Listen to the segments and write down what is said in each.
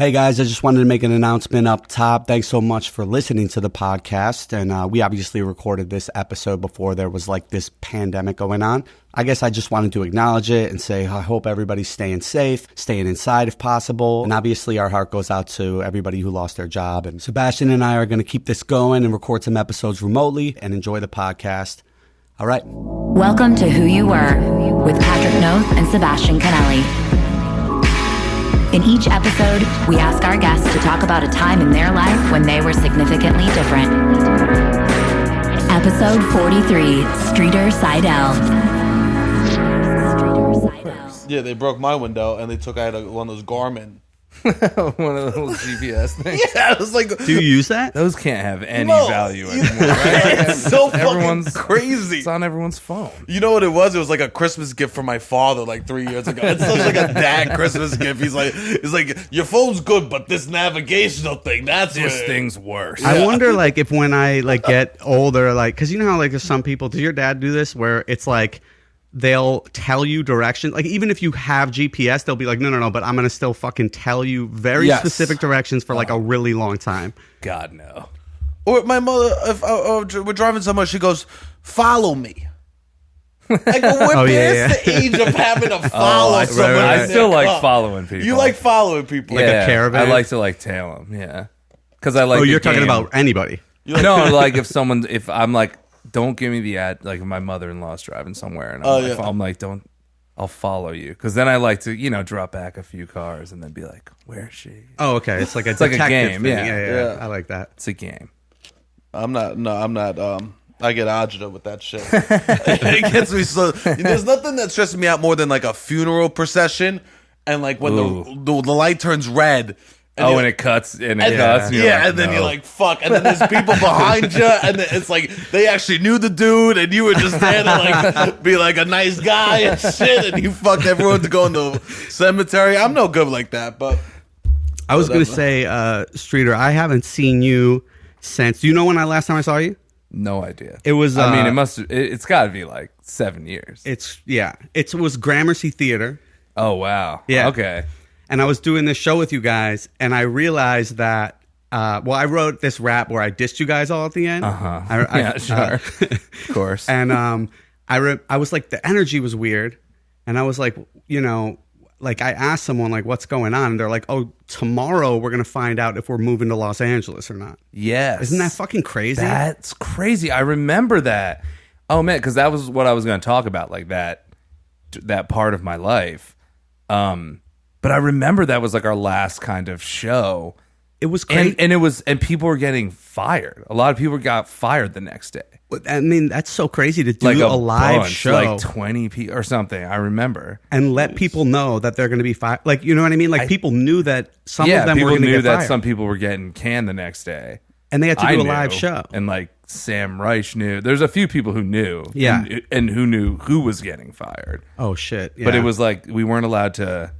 Hey guys, I just wanted to make an announcement up top. Thanks so much for listening to the podcast. And we obviously recorded this episode before there was like this pandemic going on. I guess I just wanted to acknowledge it and say I hope everybody's staying safe, staying inside if possible. And obviously our heart goes out to everybody who lost their job. And Sebastian and I are going to keep this going and record some episodes remotely and enjoy the podcast. All right. Welcome to Who You Were with Patrick Noth and Sebastian Canelli. In each episode, we ask our guests to talk about a time in their life when they were significantly different. Episode 43, Streeter Seidell. Yeah, they broke my window and they took out one of those Garmin. One of those GPS things. Yeah, I was like, Do you use that? Those can't have any value anymore, right? It's so fucking crazy. It's on everyone's phone. You know what it was? It was like a Christmas gift from my father like 3 years ago. It's such like a dad Christmas gift. He's like, your phone's good, but this navigational thing, this thing's worse. I wonder, like, if when I like get older, like, because you know how like there's some people. Does your dad do this where it's like they'll tell you directions? Like, even if you have GPS, they'll be like, no, but I'm gonna still fucking tell you very specific directions for like a really long time. God no. Or my mother, if we're driving somewhere, she goes, "Follow me." Like, we're past the age of having to follow someone. I still like following people. You like following people, Like a caravan? I like to like tail them. Yeah, because I like. Oh, you're talking about anybody? No, like if I'm like, don't give me the ad. Like if my mother-in-law's driving somewhere, and I'm like, don't. I'll follow you, because then I like to, drop back a few cars and then be like, where is she? Oh, okay. It's like a like a detective game. thing. Yeah. I like that. It's a game. I'm not. I get agita with that shit. It gets me so. There's nothing that stresses me out more than like a funeral procession, and like when the light turns red. And it cuts, and it cuts. Yeah, and then you're like, fuck. And then there's people behind you, and then it's like they actually knew the dude, and you were just there to like be like a nice guy and shit, and you fucked everyone to go in the cemetery. I'm no good like that, but I was going to say, Streeter, I haven't seen you since. Do you know when last time I saw you? No idea. It was. I mean, it's got to be like 7 years. It was Gramercy Theater. Oh wow. Yeah. Okay. And I was doing this show with you guys, and I realized that. I wrote this rap where I dissed you guys all at the end. Yeah, sure. Of course. And I was like, the energy was weird, and I was like, like I asked someone like, what's going on, and they're like, oh, tomorrow we're gonna find out if we're moving to Los Angeles or not. Yes. Isn't that fucking crazy? That's crazy. I remember that. Oh man, because that was what I was going to talk about, like that part of my life. But I remember that was like our last kind of show. It was crazy, and people were getting fired. A lot of people got fired the next day. I mean, that's so crazy to do like a live bunch, show, like 20 people or something. I remember, and let people know that they're going to be fired. Like, you know what I mean? Like, people knew that some of them were going to get fired. People knew that some people were getting canned the next day, and they had to do a live show. And like Sam Reich knew. There's a few people who knew, and who knew who was getting fired. Oh shit! Yeah. But it was like we weren't allowed to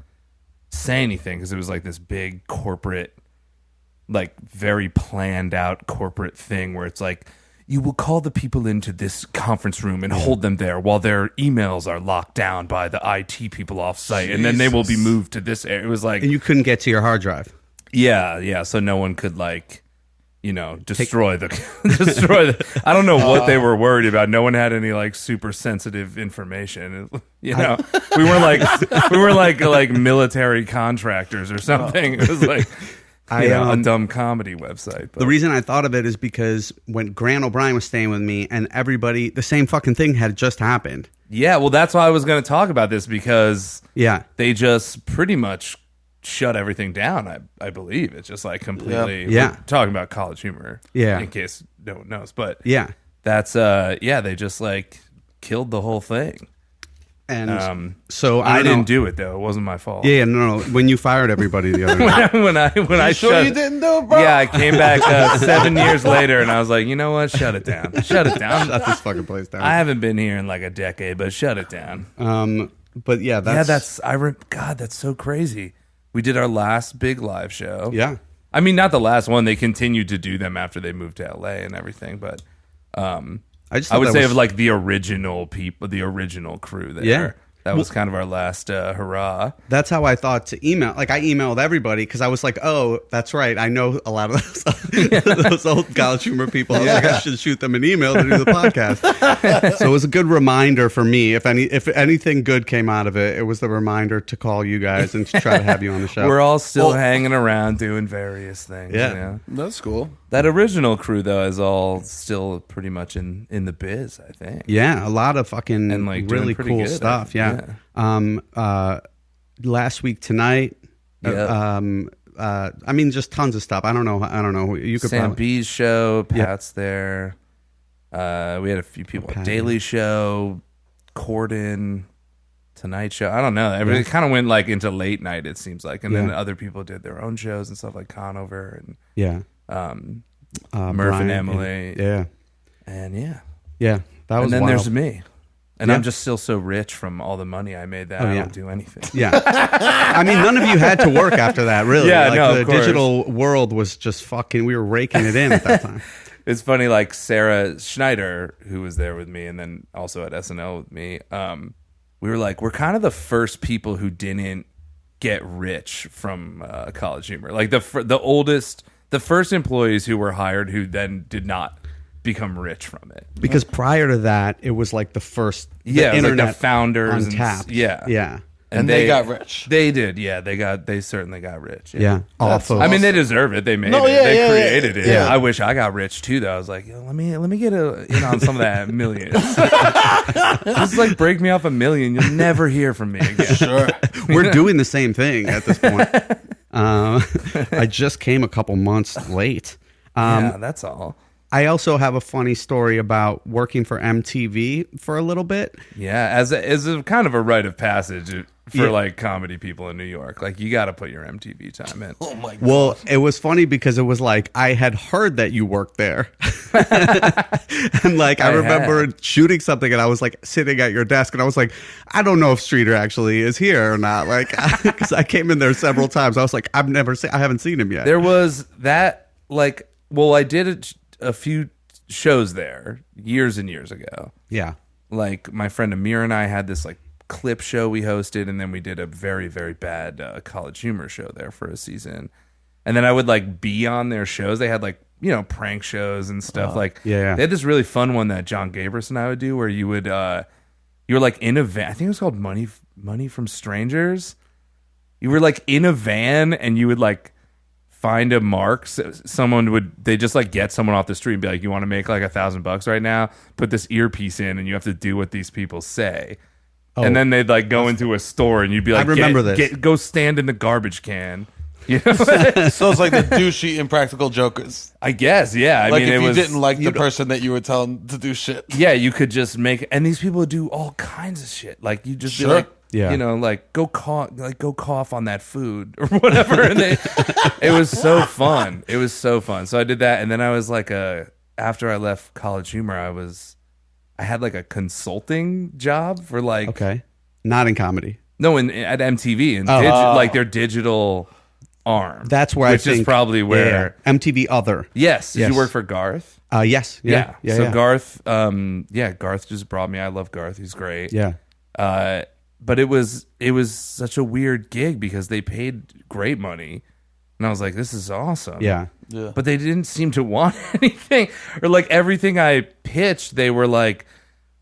say anything because it was like this big corporate, like very planned out corporate thing where it's like, you will call the people into this conference room and hold them there while their emails are locked down by the IT people off site, and then they will be moved to this area. It was like, and you couldn't get to your hard drive. Yeah. So no one could like, destroy the. I don't know what they were worried about. No one had any like super sensitive information. We weren't like military contractors or something. It was like. A dumb comedy website. But. The reason I thought of it is because when Grant O'Brien was staying with me and everybody, the same fucking thing had just happened. Yeah, well, that's why I was going to talk about this, because they just pretty much shut everything down, I believe. It's just like completely... Yeah. We're talking about College Humor, in case no one knows. But that's, they just like killed the whole thing. And so I didn't do it though. It wasn't my fault. Yeah, no. When you fired everybody the other night, when I sure you didn't do it, bro? Yeah, I came back 7 years later, and I was like, you know what? Shut it down. Shut it down. Shut this fucking place down. I haven't been here in like a decade, but shut it down. But that's God, that's so crazy. We did our last big live show. Yeah, I mean, not the last one. They continued to do them after they moved to LA and everything, but I would say of like the original people, the original crew there. Yeah. That was kind of our last hurrah. That's how I thought to email. Like I emailed everybody because I was like, "Oh, that's right. I know a lot of those old College Humor people. I was like, I should shoot them an email to do the podcast." So it was a good reminder for me. If anything good came out of it, it was the reminder to call you guys and to try to have you on the show. We're all still hanging around doing various things. Yeah. You know? That's cool. That original crew though is all still pretty much in the biz, I think. Yeah, a lot of fucking And like doing really pretty cool good, stuff. yeah. Last week tonight. Yeah. I mean, just tons of stuff. I don't know. You could Sam probably. B's show, Pat's there. We had a few people at Daily Show, Corden, Tonight Show. I don't know. It kind of went like into late night, it seems like. And then other people did their own shows and stuff like Conover and Murph and Emily. Yeah. And yeah. Yeah. That was And then wild. there's me. And Yeah. I'm just still so rich from all the money I made that I don't do anything. Yeah. I mean, none of you had to work after that, really. Yeah, like, no, the of course. digital world was just fucking, we were raking it in at that time. It's funny, like Sarah Schneider, who was there with me and then also at SNL with me, we were like, we're kind of the first people who didn't get rich from College Humor. Like the first employees who were hired who then did not become rich from it. Because prior to that, it was like the first It was internet like the founders. untapped. Yeah. And they got rich. They did, yeah. They certainly got rich. Yeah. Off of, I mean, they deserve it. They made No, it. yeah, They yeah, created it. yeah. I wish I got rich too, though. I was like, yo, let me get in on some of that millions. Just like break me off $1 million. You'll never hear from me again. Sure. we're doing the same thing at this point. I just came a couple months late. Yeah, that's all. I also have a funny story about working for MTV for a little bit. Yeah, as a kind of a rite of passage for Yeah. like comedy people in New York. Like you got to put your MTV time in. Oh my god. Well, it was funny because it was like I had heard that you worked there. And like I remember shooting something and I was like sitting at your desk and I was like, I don't know if Streeter actually is here or not. Like because I came in there several times. I was like, I haven't seen him yet. There was that like, well, I did a few shows there years and years ago. Yeah. Like my friend Amir and I had this like clip show we hosted, and then we did a very, very bad College Humor show there for a season. And then I would like be on their shows. They had like, you know, prank shows and stuff. Like yeah. They had this really fun one that John Gabris and I would do where you would you were like in a van. I think it was called Money from Strangers. You were like in a van and you would like find a mark. They just like get someone off the street and be like, you want to make like $1,000 right now? Put this earpiece in and you have to do what these people say. And then they'd like go into a store and you'd be like, I remember this. Go stand in the garbage can. You know? So it's like the douchey Impractical Jokers. I guess, yeah. I Like mean, if it you was, didn't like the person that you were telling to do shit. yeah, you could just make, and these people would do all kinds of shit. Like you just be Sure. like, Yeah. you know, like go cough on that food or whatever. And it was so fun. It was so fun. So I did that, and then I was like, after I left College Humor, I had like a consulting job for like, Okay. Not in comedy. no, at MTV and like their digital arm. That's where which I think is probably where. yeah. MTV Other. Yes, did Yes. you work for Garth? Yes. Yeah. Yeah. So yeah. Garth, Garth just brought me. I love Garth. He's great. Yeah. But it was such a weird gig because they paid great money, and I was like, this is awesome. Yeah. Yeah. But they didn't seem to want anything, or like everything I pitched, they were like,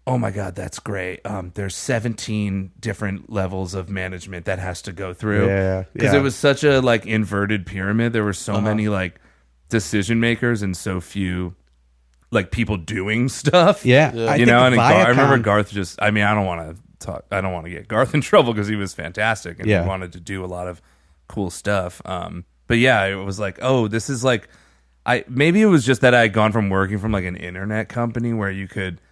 oh my God, that's great. There's 17 different levels of management that has to go through. Yeah, Because yeah. it was such a like inverted pyramid. There were so many like decision makers and so few like people doing stuff. Yeah. Yeah. I You think know, and I remember Viacom- Garth just, I mean, I don't want to get Garth in trouble because he was fantastic and Yeah. he wanted to do a lot of cool stuff. But yeah, it was like, oh, this is like, maybe it was just that I had gone from working from like an internet company where you could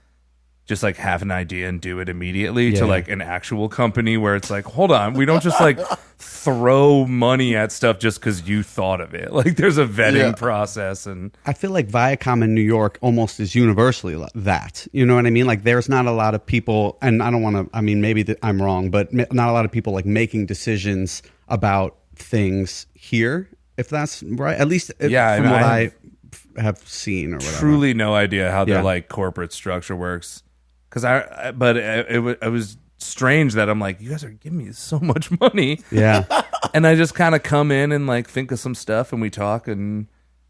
just like have an idea and do it immediately Yeah. to like an actual company where it's like, hold on, we don't just like throw money at stuff just because you thought of it. Like there's a vetting Yeah. process and I feel like Viacom in New York almost is universally that. You know what I mean? Like there's not a lot of people, and I don't want to, I mean, maybe I'm wrong, but not a lot of people like making decisions about things here, if that's right. At least Yeah, from I mean, what I I have seen or whatever. truly no idea how their Yeah. like corporate structure works. Because it was strange that I'm like, you guys are giving me so much money. Yeah. And I just kind of come in and like think of some stuff and we talk and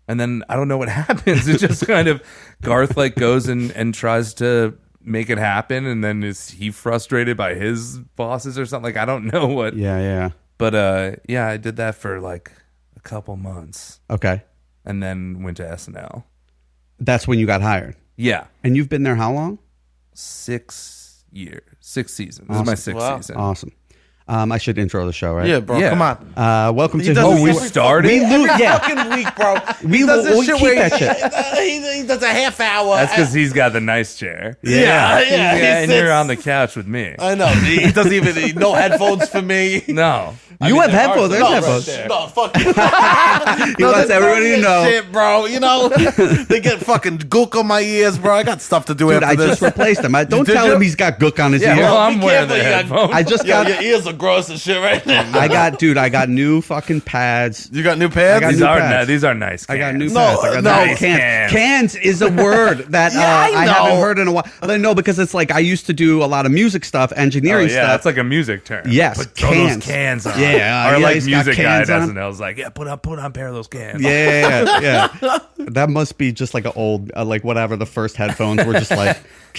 then I don't know what happens. It just kind of Garth like goes and tries to make it happen, and then is he frustrated by his bosses or something? Like I don't know what. Yeah. But yeah, I did that for like a couple months Okay. and then went to SNL. That's when you got hired. Yeah, And you've been there how long? 6 years, 6 seasons. This is my sixth Wow. season. Awesome. I should intro the show, right? Yeah, bro. Yeah. Come on. Welcome He to does Who this We every started? fucking- We every yeah. fucking week, bro. We He does this will shit keep where that shit. he does a half hour. That's because he's got the nice chair. yeah. He and you're sits- on the couch with me. I know. He doesn't even no headphones for me. No. You have headphones. There's No, headphones. no, fuck you. He wants everybody to know. Shit, bro. You know, they get fucking gook on my ears, bro. I got stuff to do Dude, after I this. just replaced him. Don't Did tell you? him he's got gook on his Yeah, ear. well, Be I'm wearing the careful, you got- headphones. I just Yo, got. your ears are gross and shit right now. I got new fucking pads. You got new pads? I got These new are pads. these are nice. I got new cans. pads. I got no, nice cans. Cans is a word that I I know. haven't heard in a while. No, because it's like I used to do a lot of music stuff, Oh, engineering yeah, stuff. that's like a music term. Yes, throw cans. those cans on. Yeah, or yeah, like he's got music guy at cans on. SNL's like, yeah, put on a pair of those cans. Yeah. That must be just like an old, like whatever. The first headphones were just like,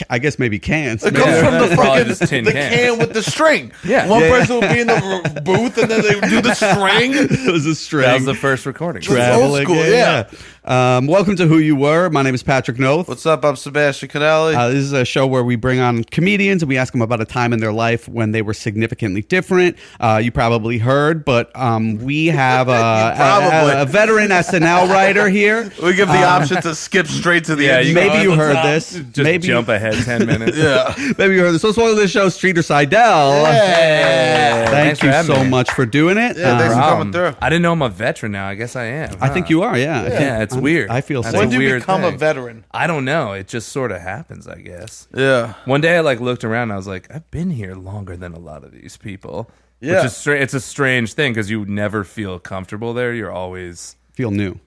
I guess maybe cans. It comes Yeah. from the Probably fucking just tin the cans. can with the string. Yeah. One Yeah. person would be in the booth and then they would do the string. It was a string. That was the first recording. Tra- Traveling. old school, yeah. Welcome to Who You Were. My name is Patrick Noth. What's up? I'm Sebastian Canelli. This is a show where we bring on comedians and we ask them about a time in their life when they were significantly different. You probably heard, but we have Probably. a veteran SNL writer here. we give the option to skip straight to the Yeah, end. you Maybe go you on the heard top, this. Just Maybe jump ahead 10 minutes. Yeah. Maybe you heard this. So it's one of the show, Streeter Seidell. Yeah. Thank Thanks for you having so me. much for doing it. Yeah, thanks for coming through. I didn't know I'm a veteran now. I guess I am. I think you are, yeah. Yeah, it's weird. I feel That's so. When a do you weird become a thing. veteran? I don't know. It just sort of happens, I guess. Yeah. One day I like looked around and I was like, I've been here longer than a lot of these people. Yeah. Which is it's a strange thing because you never feel comfortable there. You always Feel new.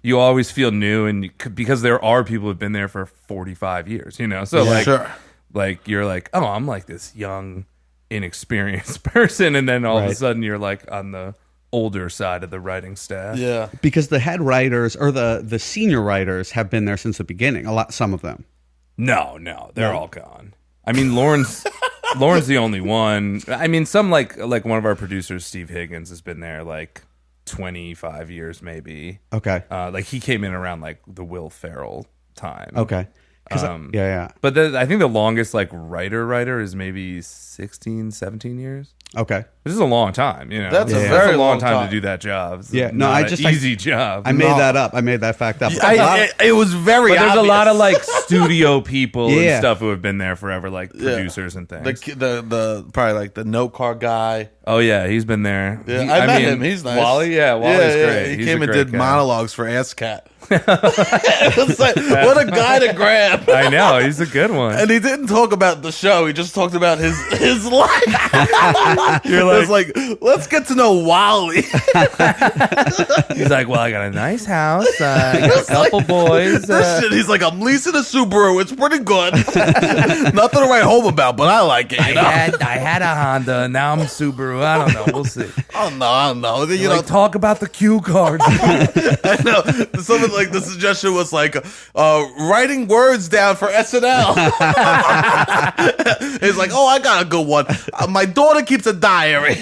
feel new, and because there are people who've been there for 45 years, you know. So like, Sure. like you're like, oh, I'm like this young, inexperienced person, and then all of Right. a sudden you're like on the older side of the writing staff. Yeah. Because the head writers or the senior writers have been there since the beginning. Some of them. No, they're all gone. I mean, Lauren's the only one. I mean, some like one of our producers, Steve Higgins, has been there like 25 years maybe. Okay. Like he came in around like the Will Ferrell time. Okay. 'Cause yeah. But I think the longest like writer is maybe 16, 17 years. Okay. Which is a long time, you know. That's a very long long time time. to do that job. It's Yeah, no, not I an just- easy job. I made that up. I made that fact up. It was very but there's a obvious. lot of like studio people Yeah. and stuff who have been there forever, like producers and things. the probably like the note card guy. Oh yeah, he's been there. Yeah, I met him. He's nice. Wally, Wally's great. He He's came a and great did guy. monologues for Ass Cat. It was like, what a guy to grab. I know, he's a good one. And he didn't talk about the show. He just talked about his life. You're It was like, let's get to know Wally. He's like, well, I got a nice house, I got a couple boys. This shit, he's like, I'm leasing a Subaru. It's pretty good. Nothing to write home about, but I like it. You know? I had a Honda, now I'm Subaru. I don't know. We'll see. I don't know. You know, Like, talk about the cue cards. I know. Something like the suggestion was like writing words down for SNL. He's like, oh, I got a good one. My daughter keeps a diary.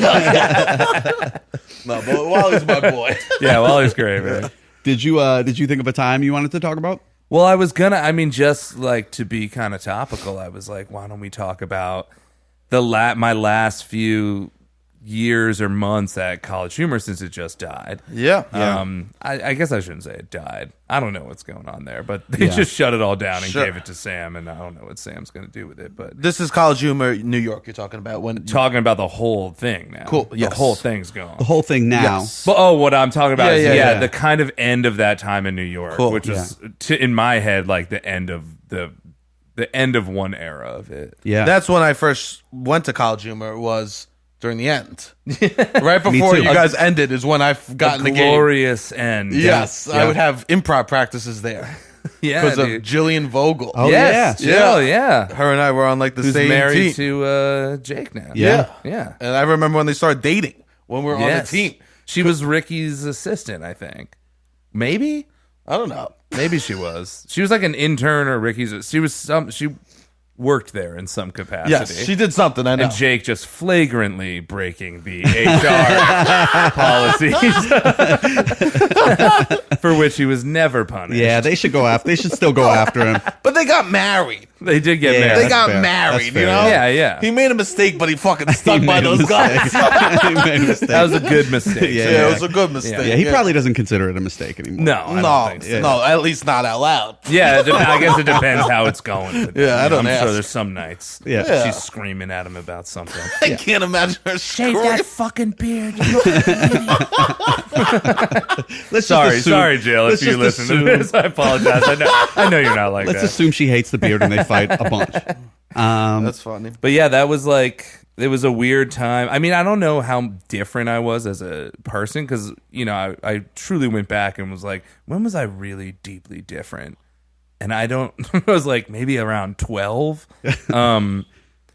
No, but Wally's my boy. Yeah, Wally's great, man. Did you think of a time you wanted to talk about? Well, I was gonna. I mean, just like to be kind of topical, I was like, why don't we talk about my last few years or months at College Humor since it just died. Yeah. I guess I shouldn't say it died. I don't know what's going on there, but they Yeah. just shut it all down and Sure. gave it to Sam, and I don't know what Sam's going to do with it. But This is College Humor, New York. You're talking about when talking about the whole thing now. Cool, The yes. whole thing's gone. The whole thing now. Yes. But what I'm talking about is Yeah. the kind of end of that time in New York, Cool. which was in my head like the end of the end of one era of it. Yeah. That's when I first went to College Humor, was during the end. Right before too. you guys ended is when I've gotten the game. Glorious end. Yes, Yeah. I would have improv practices there. Yeah, because of dude. Jillian Vogel. Oh, Yes, yeah. Jill, yeah. Her and I were on like the Who's same married team. to Jake now. Yeah. Yeah. And I remember when they started dating when we were on the Yes. team. She was Ricky's assistant, I think. Maybe? I don't know. Maybe she was. She was like an intern or Ricky's. She worked there in some capacity. Yes, she did something. I know. And Jake just flagrantly breaking the HR policies for which he was never punished. Yeah, they should go after. They should still go after him. But they got married. They did get Yeah, married. They that's got fair. married, That's you fair. know? Yeah. He made a mistake, but he fucking stuck He by made a those guys. mistake. He made a mistake. That was a good mistake. Yeah, Yeah, it was a good mistake. Yeah, he probably doesn't consider it a mistake anymore. No, I No, don't think so. no, at least not out loud. Yeah, I guess it depends how it's going. Yeah, I don't I'm ask. sure there's some nights. Yeah. She's screaming at him about something. I can't imagine her Shave screaming. that fucking beard. Let's Sorry, just assume, sorry, Jill, if let's you just listen assume, to this. I apologize. I know you're not like Let's that. assume she hates the beard and they fight a bunch. That's funny. But yeah, that was like, it was a weird time. I mean, I don't know how different I was as a person because, you know, I truly went back and was like, when was I really deeply different? And I don't, I was like maybe around 12. Where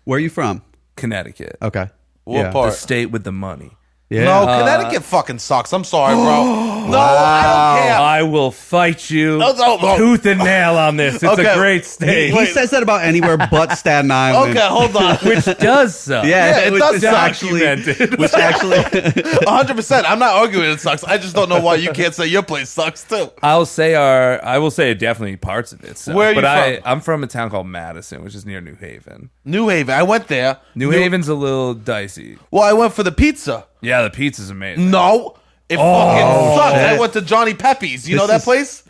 are you from? Connecticut. Okay. What yeah. The part? state with the money. Yeah. No, Connecticut fucking sucks. I'm sorry, bro. No, I don't care. I will fight you no. tooth and nail on this. It's Okay. a great state. He says that about anywhere but Staten Island. Okay, hold on. Which does suck. Yeah, it which does is suck. actually, Documented. which actually, 100%. I'm not arguing it sucks. I just don't know why you can't say your place sucks too. I will say definitely parts of it. So. Where are you but from? I'm from a town called Madison, which is near New Haven. New Haven. I went there. New Haven's a little dicey. Well, I went for the pizza. Yeah, the pizza's amazing. No, it fucking sucks. I went to Johnny Pepe's. You know that place?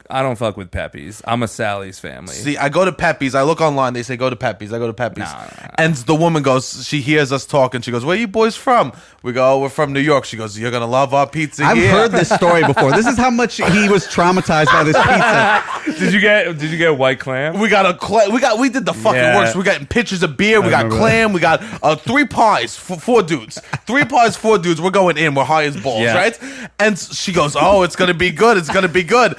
I don't fuck with Pepe's. I'm a Sally's family. See, I go to Pepe's. I look online. They say go to Pepe's. I go to Pepe's. No. And the woman goes, she hears us talking. She goes, "Where you boys from?" We go, "Oh, we're from New York." She goes, "You're gonna love our pizza." I've here." heard this story before. This is how much he was traumatized by this pizza. Did you get white clam? We got we did the fucking Yeah. works. We got pictures of beer. We got remember clam. We got 3 pies for 4 dudes. 3 pies, 4 dudes. We're going in. We're high as balls, Yeah. right? And she goes, "Oh, it's gonna be good. It's gonna be good."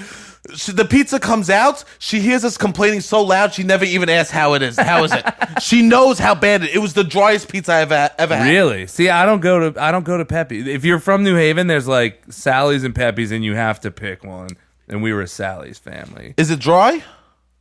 The pizza comes out. She hears us complaining so loud. She never even asks how it is. How is it? She knows how bad it is. It was the driest pizza I ever had. Really? See, I don't go to Pepe's. If you're from New Haven, there's like Sally's and Pepe's, and you have to pick one. And we were a Sally's family. Is it dry?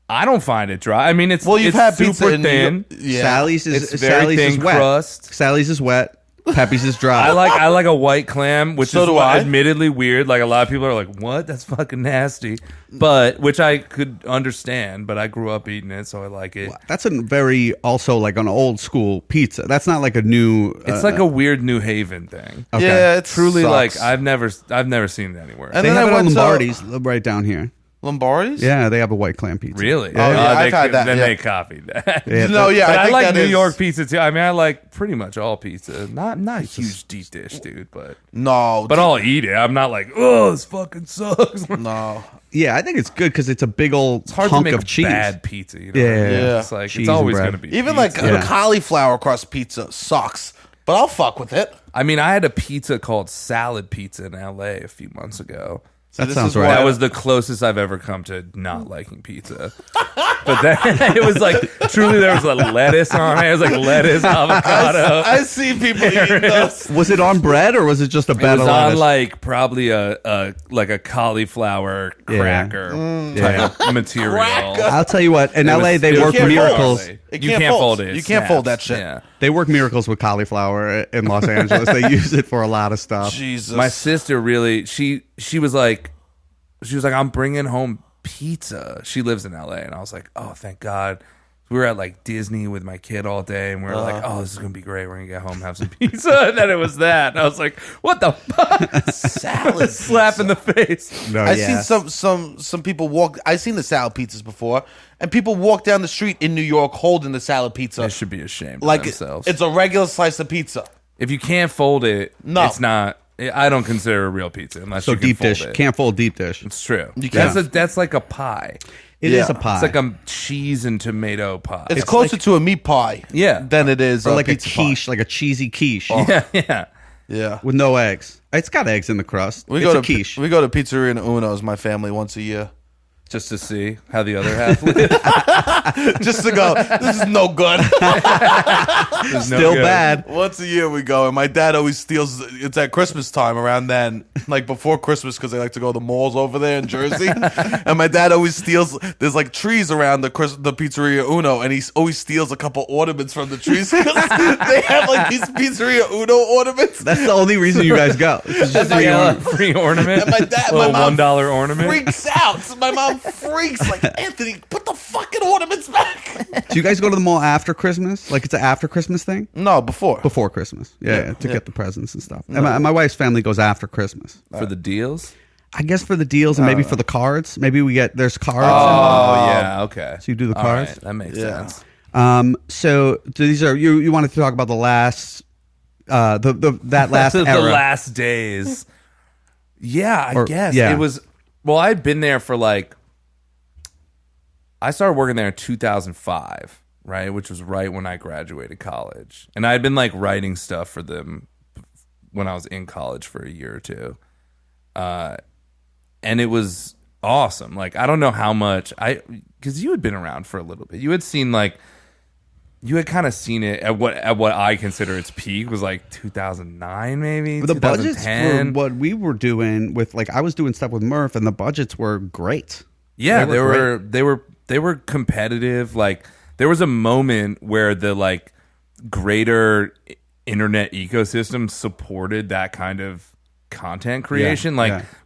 I don't find it dry. I mean, it's Well, you've it's had super pizza in New thin. York. Yeah. Sally's is It's very Sally's is thin wet. crust. Sally's is wet. Pepe's is dry. I like a white clam, which So is do I. admittedly weird. Like a lot of people are like, "What? That's fucking nasty," but which I could understand. But I grew up eating it, so I like it. That's a very also like an old school pizza. That's not like a new. It's like a weird New Haven thing. Okay. Yeah, it Truly, sucks. like I've never seen it anywhere. And They then have I it on went to Lombardi's right down here. Lombardi's. Yeah, they have a white clam pizza. Really? Yeah. Oh, yeah, I've they, had that, Then yeah. they copied that. Yeah, No, yeah, But I I, think like that New is- York pizza too. I mean, I like pretty much all pizza. Not a huge deep dish, dude. But I'll eat it. I'm not like, oh, this fucking sucks. no. Yeah, I think it's good because it's a big old It's hard hunk to make of a cheese. bad pizza. You know? Yeah. Yeah. It's like Cheese it's always and going to bread. be Even pizza. like Yeah. a cauliflower crust pizza sucks, but I'll fuck with it. I mean, I had a pizza called salad pizza in LA a few months ago. That this sounds is right. why- That was the closest I've ever come to not liking pizza. But then it was like truly there was a lettuce on it. It was like lettuce, avocado. I see people eating those. Was it on bread or was it just a It bed was of on lettuce? like probably a cauliflower cracker type material. Cracker. I'll tell you what. In It LA, was- they it was work can't miracles. fold. You can't fold it. It You can't fold that snaps. shit. Yeah. They work miracles with cauliflower in Los Angeles. They use it for a lot of stuff. Jesus. My sister really she was like I'm bringing home pizza. She lives in LA, and I was like, oh, thank God. We were at like Disney with my kid all day, and we were like, oh, this is gonna be great. We're gonna get home and have some pizza. And then it was that, and I was like, what the fuck? salad Slap in the face. No, I've yeah. seen some people walk. I've seen the salad pizzas before, and people walk down the street in New York holding the salad pizza They should be ashamed like of themselves. it's a regular slice of pizza. If you can't fold it, No. it's not. I don't consider it a real pizza unless So you can deep fold dish. it. Can't fold deep dish. It's true. can't. That's like a pie. It is Yeah. a pie. It's like a cheese and tomato pie. It's closer to a meat pie, Yeah. than it is or a like a pizza pie. quiche, like a cheesy quiche yeah. Yeah, with no eggs. It's got eggs in the crust. we it's go a to quiche. we go to Pizzeria and Uno's, my family, once a year. Just to see how the other half lived. Just to go, this is no good. Still bad. Once a year we go, and my dad always steals. It's at Christmas time around then, like before Christmas, because they like to go to the malls over there in Jersey. And my dad always steals. There's like trees around the Pizzeria Uno, and he always steals a couple ornaments from the trees because they have like these Pizzeria Uno ornaments. That's the only reason you guys go. It's just Free ornament. And my dad, Little my mom $1 ornament. freaks out. So my mom freaks like, Anthony, put the fucking ornaments back. Do you guys go to the mall after Christmas? Like it's an after Christmas thing? No, before. Before Christmas. Yeah, to get the presents and stuff. And my wife's family goes after Christmas. For the deals? I guess for the deals and maybe for the cards. Maybe there's cards. Oh, yeah, okay. So you do the All cards? right, that makes sense. So these are you wanted to talk about the last that last The era. last days. Yeah, I guess. yeah. It was, well, I'd been there for like, I started working there in 2005, right? Which was right when I graduated college. And I had been like writing stuff for them when I was in college for a year or two. And it was awesome. Like, I don't know how much because you had been around for a little bit. You had seen like, you had kind of seen it at what I consider its peak was like 2009, maybe. The budgets for 2010. what we were doing with I was doing stuff with Murph, and the budgets were great. Yeah, They were competitive. Like, there was a moment where the like greater internet ecosystem supported that kind of content creation.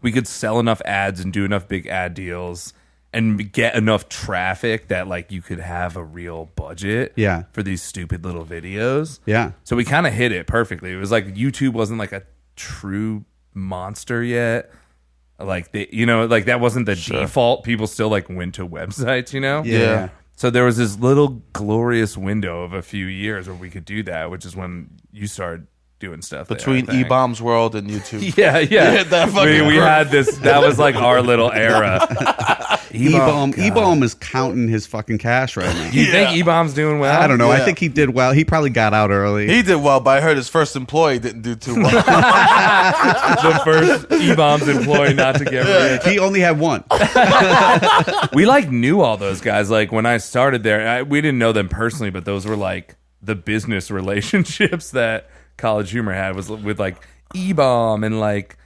We could sell enough ads and do enough big ad deals and get enough traffic that like you could have a real budget for these stupid little videos. Yeah. So we kind of hit it perfectly. It was like YouTube wasn't like a true monster yet. Like that wasn't the default. People still like went to websites, Yeah. So there was this little glorious window of a few years where we could do that, which is when you started doing stuff Between there, I think. E-Bombs World and YouTube. Yeah. That fucking we group. had this. That was like our little era. E-Bomb is counting his fucking cash right now. You think E-Bomb's doing well? I don't know. I Yeah. think he did well. He probably got out early. He did well, but I heard his first employee didn't do too well. The first E-Bombs employee not to get rich. He only had one. We like knew all those guys. Like when I started there, we didn't know them personally, but those were like the business relationships that College Humor had was with like E-Bomb and like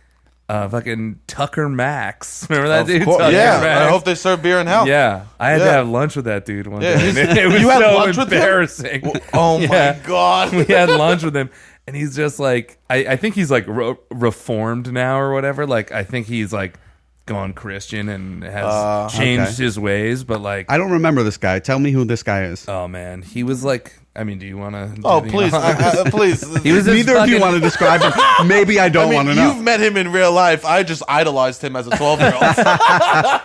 fucking Tucker Max. Remember that dude? Tucker Yeah, Max? I hope they serve beer in hell. Yeah, I had to Yeah. have lunch with that dude one Yeah. day. And it was You had so lunch with him? embarrassing. Oh Yeah. my God. We had lunch with him, and he's just like, I think he's like reformed now or whatever. Like, I think he's like gone Christian and has changed his ways. But like, I don't remember this guy. Tell me who this guy is. oh man, he was like, I mean, do you want to? Oh, please. Please. He was this Neither of you fucking- want to describe him. Maybe I don't want to know. You've met him in real life. I just idolized him as a 12-year-old.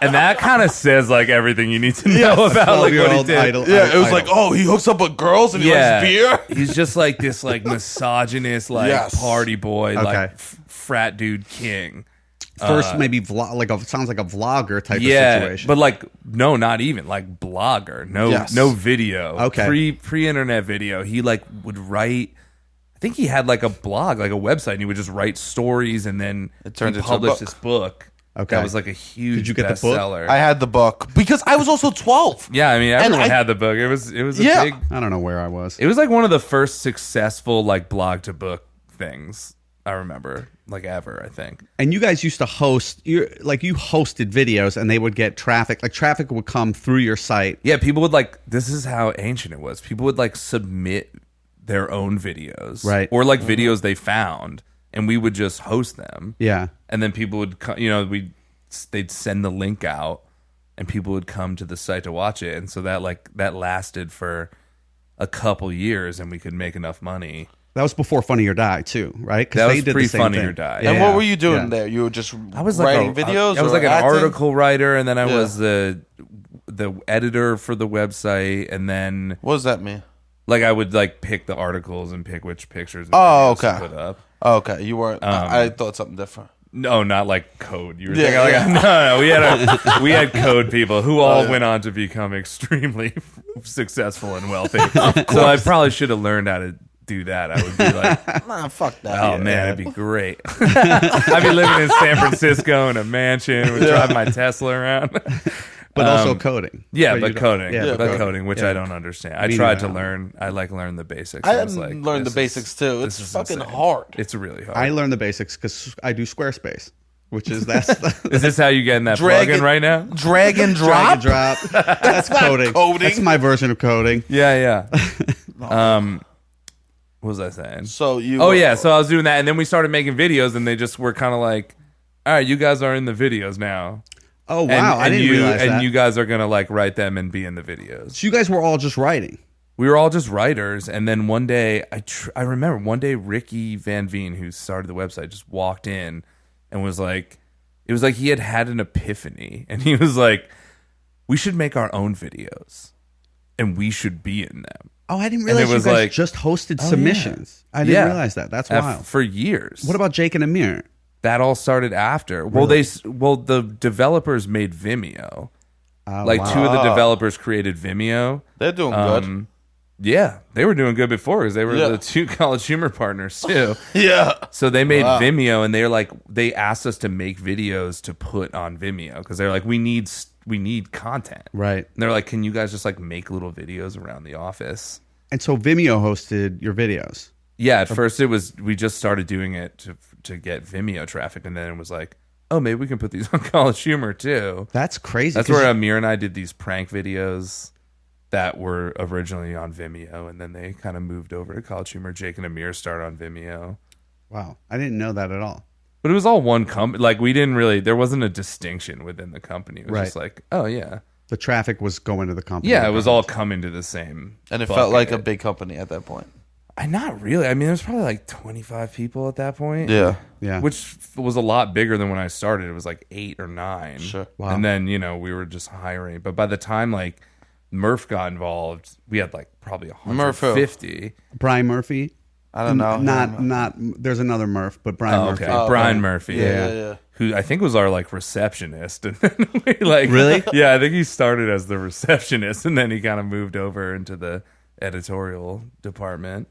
and that kind of says like everything you need to know about like what he 12-year-old did. idol. Yeah, it was idol. like, oh, he hooks up with girls and he likes beer. He's just like this like misogynist like Yes. party boy like Okay. frat dude king. First, maybe sounds like a vlogger type of Yeah, situation. but like no, not even like blogger. No, Yes. no video. Okay. Pre-internet video. He like would write. I think he had like a blog, like a website, and he would just write stories, and then It turned he into a published book. this book. Okay. That was like a huge Did you get the book? bestseller. I had the book because I was also 12. Yeah, I mean everyone I- had the book. It was a Yeah. big. I don't know where I was. It was like one of the first successful like blog to book things I remember, like ever. I think. And you guys used to host, you hosted videos, and they would get traffic. Like traffic would come through your site. Yeah, people would like. This is how ancient it was. People would like submit their own videos, Right. Or like videos they found, and we would just host them. Yeah. And then people would, they'd send the link out, and people would come to the site to watch it, and so that lasted for a couple years, and we could make enough money. That was before Funny or Die too, right? 'Cause That they was did the pre same Funny thing. or Die. And what were you doing Yeah. there? You were just I was like writing videos. I was or like an acting? article writer, and then I Yeah. was the editor for the website, and then What does that mean? like I would like pick the articles and pick which pictures. And Oh, videos to okay. Put up. Oh, okay, you weren't. I thought something different. No, not like code. You were Yeah, thinking like no. We had code people who all yeah. went on to become extremely successful and wealthy. So I probably should have learned how to do that. I would be like, Nah, fuck that. oh man, it'd be great. I'd be living in San Francisco in a mansion, would drive my Tesla around. But also coding. Yeah, you but don't- coding. yeah, but coding, which I don't understand. I Me tried to neither. learn. I learn the basics. I was haven't learned the basics too. this It's is fucking insane. hard. It's really hard. I learned the basics because I do Squarespace, which is Is this how you getting that Drag plugin it- right now? Drag and drag drop. and drop. That's coding. coding. That's my version of coding. Yeah. What was I saying? So you. Oh yeah, so I was doing that, and then we started making videos, and they just were kind of like, "All right, you guys are in the videos now." Oh wow, I didn't realize that. And you guys are gonna like write them and be in the videos. So you guys were all just writing. We were all just writers, and then one day, I remember one day Ricky Van Veen, who started the website, just walked in and was like, it was like he had an epiphany, and he was like, "We should make our own videos, and we should be in them." Oh, I didn't And it realize you was guys like- just hosted Oh, submissions. yeah. I didn't Yeah. realize that. That's wild. For years. What about Jake and Amir? That all started after. Well, the developers made Vimeo. Like wow. two of the developers created Vimeo. They're doing good. Yeah, they were doing good before because they were Yeah. the two College Humor partners too. Yeah. So they made Vimeo, and they asked us to make videos to put on Vimeo because they're like, we need content, Right. And they're like, can you guys just like make little videos around the office? And so Vimeo hosted your videos. Yeah, at first we just started doing it to get Vimeo traffic, and then it was like, oh, maybe we can put these on College Humor too. That's crazy. That's 'cause where Amir and I did these prank videos that were originally on Vimeo, and then they kind of moved over to College Humor. Jake and Amir started on Vimeo. wow, I didn't know that at all. But it was all one company. Like, we didn't really, there wasn't a distinction within the company. It was Right. just like, oh, yeah. The traffic was going to the company. Yeah, it was all coming to the same. And it felt like a bucket. big company at that point. Not really. I mean, there's probably like 25 people at that point. Yeah. Yeah. Which was a lot bigger than when I started. It was like 8 or 9. Sure. Wow. And then, we were just hiring. But by the time like Murph got involved, we had like probably Murph who? 150. Brian Murphy. I don't know. Not. There's another Murph, but Brian Oh, Murphy. okay. Oh, Brian okay. Murphy. Yeah. Who I think was our like receptionist, and then we like Really? Yeah, I think he started as the receptionist, and then he kind of moved over into the editorial department.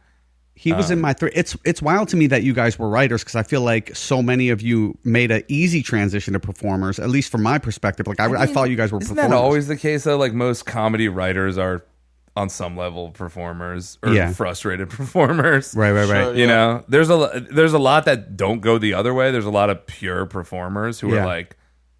He was in my three. It's wild to me that you guys were writers because I feel like so many of you made an easy transition to performers. At least from my perspective, like I thought you guys were Isn't performers. that always the case though? Like most comedy writers are on some level performers or Yeah. frustrated performers. Right. Sure. You know, there's a lot that don't go the other way. There's a lot of pure performers who Yeah. are like,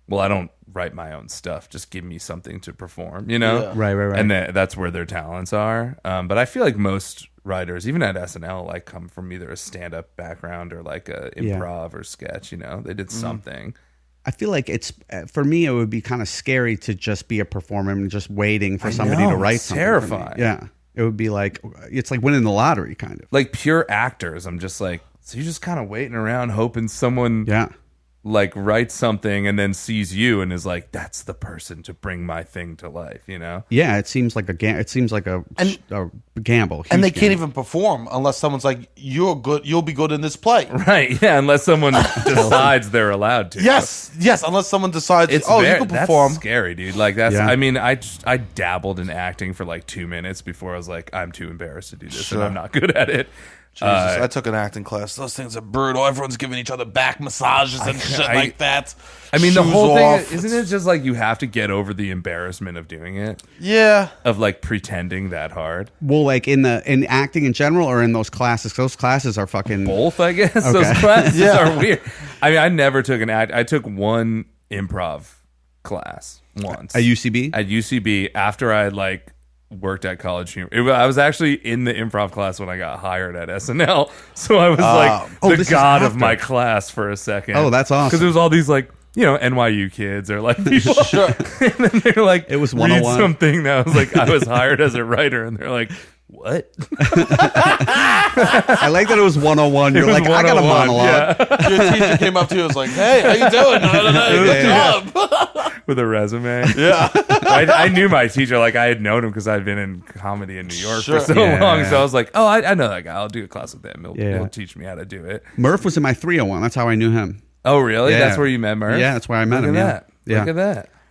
well, I don't write my own stuff. Just give me something to perform, you know? Yeah. Right. And that's where their talents are. But I feel like most writers, even at SNL, like come from either a stand-up background or like a improv or sketch, you know? They did something. I feel like it's for me. It would be kind of scary to just be a performer and just waiting for somebody know, to write it's something. for me. terrifying. Yeah, it would be like it's like winning the lottery, kind of. Like pure actors, I'm just like, so you're just kind of waiting around hoping someone Yeah. like writes something and then sees you and is like, that's the person to bring my thing to life, you know? Yeah, it seems like a gamble, And they huge can't gamble. even perform unless someone's like, "You're good. You'll be good in this play." Right. Yeah. Unless someone decides they're allowed to. Yes. Unless someone decides, It's "Oh, you very, can that's perform." scary, dude. Like that's. Yeah. I mean, I dabbled in acting for like 2 minutes before I was like, I'm too embarrassed to do this, Sure. and I'm not good at it. Jesus, I took an acting class. Those things are brutal. Everyone's giving each other back massages and shit like that. I mean, the Shoes whole off. thing isn't it just like you have to get over the embarrassment of doing it, Yeah. of like pretending that hard. Well, like in acting in general, or in those classes. 'Cause those classes are fucking. Both, I guess. Okay. Those classes Yeah. are weird. I mean, I never took an act. I took one improv class once At UCB? At UCB after I had like worked at College Humor. I was actually in the improv class when I got hired at SNL, so I was like Oh, the this is god of after. my class for a second. Oh, that's awesome. Because it was all these like, NYU kids or like people. Sure. And then they're like, It was read 101. something that was like, I was hired as a writer, and they're like, what? I like that it was 101. You're It was like, I got a 101, monologue. yeah. Your teacher came up to you and was like, "Hey, how you doing? Good job." With a resume. Yeah. I knew my teacher, like I had known him because I'd been in comedy in New York Sure. for so Yeah. long. So I was like, oh, I know that guy. I'll do a class with him. Yeah. He'll teach me how to do it. Murph was in my 301. That's how I knew him. Oh, really? Yeah. That's where you met Murph? Yeah, that's where I met Look him. At Yeah. that. Yeah. Look at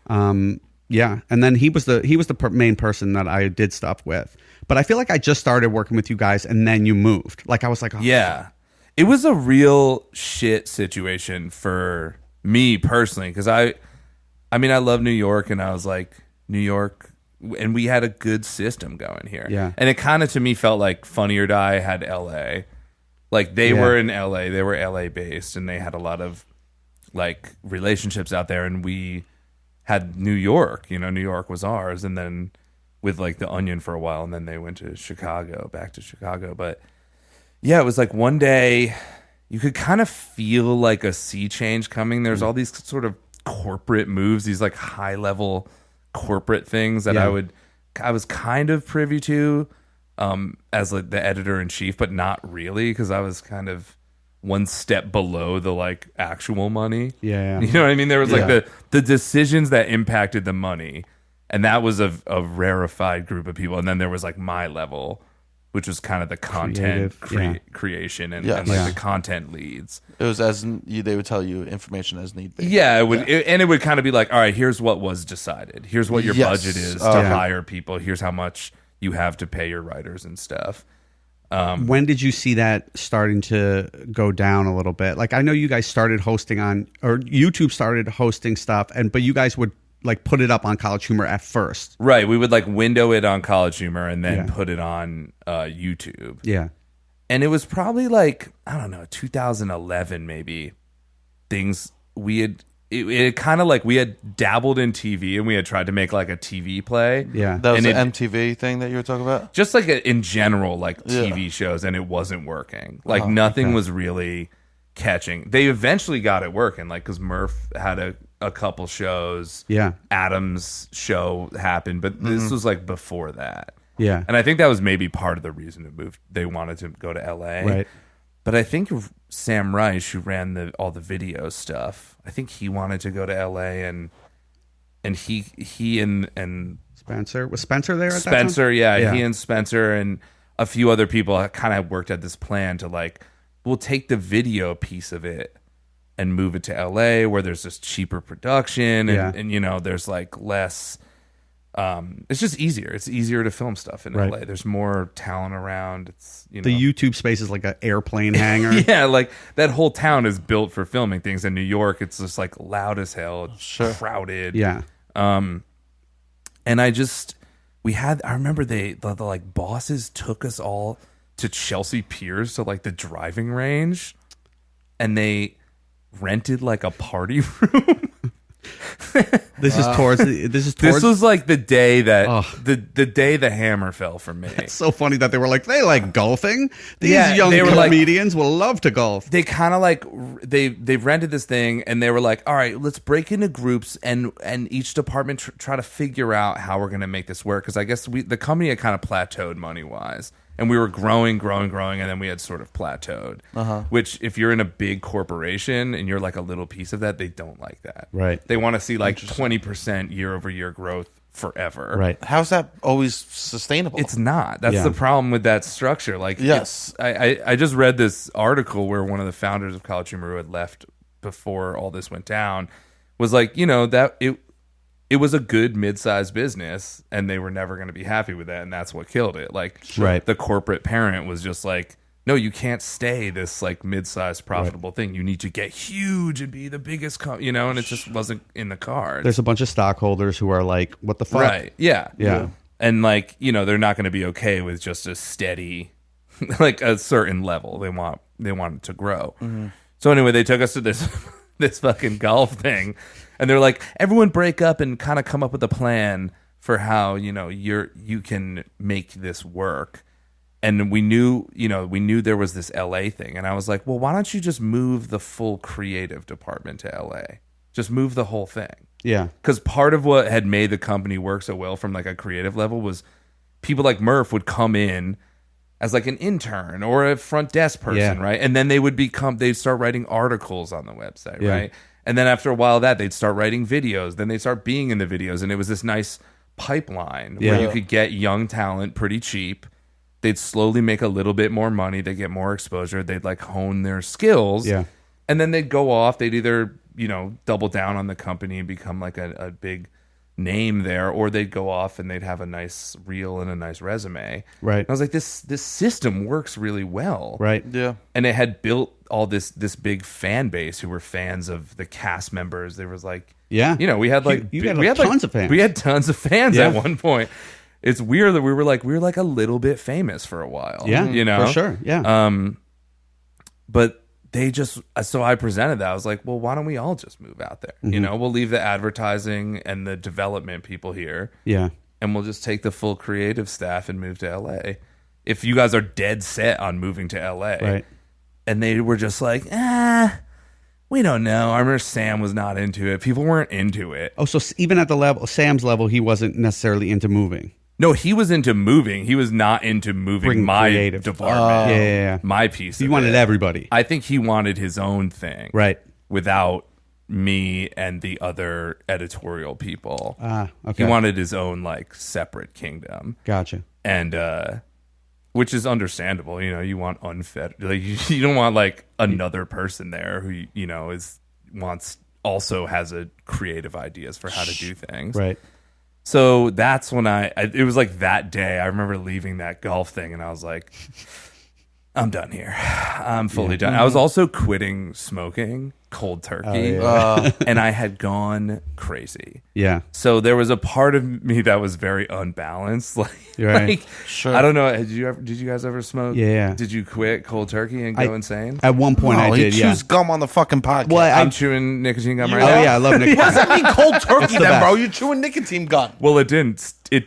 that. Yeah, and then he was the main person that I did stuff with. But I feel like I just started working with you guys, and then you moved. Like I was like, oh, Yeah. It was a real shit situation for me personally because I I mean, I love New York, and I was like, New York, and we had a good system going here. Yeah. And it kind of, to me, felt like Funny or Die had LA. Like, they were in LA, they were LA based, and they had a lot of like relationships out there, and we had New York. You know, New York was ours, and then with like the Onion for a while, and then they went to back to Chicago. But yeah, it was like one day you could kind of feel like a sea change coming. There's all these sort of corporate moves, these like high level corporate things that I was kind of privy to as like the editor in chief, but not really, because I was kind of one step below the like actual money. Yeah. You know what I mean? There was like the decisions that impacted the money, and that was a rarefied group of people. And then there was like my level, which was kind of the content creation and like the content leads. It was they would tell you information as need be. Yeah, it would, and it would kind of be like, all right, here's what was decided. Here's what your budget is to hire people. Here's how much you have to pay your writers and stuff. When did you see that starting to go down a little bit? Like, I know you guys started hosting or YouTube started hosting stuff, but you guys would like put it up on College Humor at first. Right. We would like window it on College Humor and then put it on YouTube. Yeah. And it was probably like, I don't know, 2011 maybe. Things we had, it kind of like we had dabbled in TV, and we had tried to make like a TV play. Yeah. That was the MTV thing that you were talking about? Just like in general, like TV shows, and it wasn't working. Like nothing was really catching. They eventually got it working, like because Murph had a couple shows. Yeah. Adam's show happened, but this was like before that. Yeah. And I think that was maybe part of the reason it moved. They wanted to go to LA. Right. But I think Sam Reich, who ran all the video stuff, I think he wanted to go to LA, and he and Spencer, was Spencer there at that time? Spencer, yeah, he and Spencer and a few other people kind of worked at this plan to like, we'll take the video piece of it and move it to LA, where there's this cheaper production and you know, there's like less. It's just easier. It's easier to film stuff in LA. There's more talent around. It's, you know, the YouTube space is like an airplane hangar. Yeah, like that whole town is built for filming things. In New York, it's just like loud as hell, crowded. Yeah. And I remember the like bosses took us all to Chelsea Piers, to like the driving range, and they rented like a party room. This was like the day that the day the hammer fell for me. It's so funny that they were like, they like golfing. These young they were comedians will love to golf. They kind of like they rented this thing, and they were like, all right, let's break into groups and each department try to figure out how we're going to make this work, because I guess the company had kind of plateaued money wise. And we were growing, and then we had sort of plateaued. Which, if you're in a big corporation and you're like a little piece of that, they don't like that. Right. They want to see like 20% year-over-year growth forever. Right. How's that always sustainable? It's not. That's the problem with that structure. Like, I just read this article where one of the founders of College Humor, who had left before all this went down, was like, you know, that it was a good mid-sized business, and they were never going to be happy with that, and that's what killed it. Like, the corporate parent was just like, no, you can't stay this like mid-sized profitable thing. You need to get huge and be the biggest, you know, and it just wasn't in the cards. There's a bunch of stockholders who are like, what the fuck? Right, yeah. Yeah. And like, you know, they're not going to be okay with just a steady, like a certain level. They want it to grow. So anyway, they took us to this fucking golf thing. And they're like, everyone break up and kind of come up with a plan for how, you know, you can make this work. And we knew there was this LA thing. And I was like, well, why don't you just move the full creative department to LA? Just move the whole thing. Yeah. Because part of what had made the company work so well from like a creative level was people like Murph would come in as like an intern or a front desk person, right? And then they'd start writing articles on the website, right? And then after a while they'd start writing videos. Then they'd start being in the videos. And it was this nice pipeline where you could get young talent pretty cheap. They'd slowly make a little bit more money. They'd get more exposure. They'd like hone their skills. Yeah. And then they'd go off. They'd either, you know, double down on the company and become like a big name there, or they'd go off and they'd have a nice reel and a nice resume. Right. And I was like, this system works really well. Right. Yeah. And it had built all this big fan base who were fans of the cast members. There was like, Yeah. you know, we had like You had, we had tons of fans. We had tons of fans Yeah. at one point. It's weird that we were like a little bit famous for a while. Yeah. You know, For sure. Yeah. but they just, so I presented that. I was like, well, why don't we all just move out there? You know, we'll leave the advertising and the development people here, yeah. and we'll just take the full creative staff and move to LA. If you guys are dead set on moving to LA. Right. And they were just like, we don't know. I remember Sam was not into it. People weren't into it. Oh, so even at the level, Sam's level, he wasn't necessarily into moving. No, he was into moving. He was not into moving Bring my creative. department. Yeah. My piece. He of wanted it. everybody. I think he wanted his own thing. Right. Without me and the other editorial people. Okay. He wanted his own like separate kingdom. Gotcha. And which is understandable. You know, you want unfettered, like you don't want like another person there who, you know, also has a creative ideas for how to do things. Right. So that's when it was like that day. I remember leaving that golf thing and I was like, I'm done here. I'm fully done. I was also quitting smoking cold turkey and I had gone crazy. Yeah. So there was a part of me that was very unbalanced. Right. Sure. I don't know. Did you guys ever smoke? Yeah. Did you quit cold turkey and go insane? At one point, I he did. chews Yeah. gum on the fucking podcast. Well, I'm chewing nicotine gum right Oh now. yeah, I love nicotine. What does that mean, cold turkey the then, best. bro? You're chewing nicotine gun. Well, it didn't take. It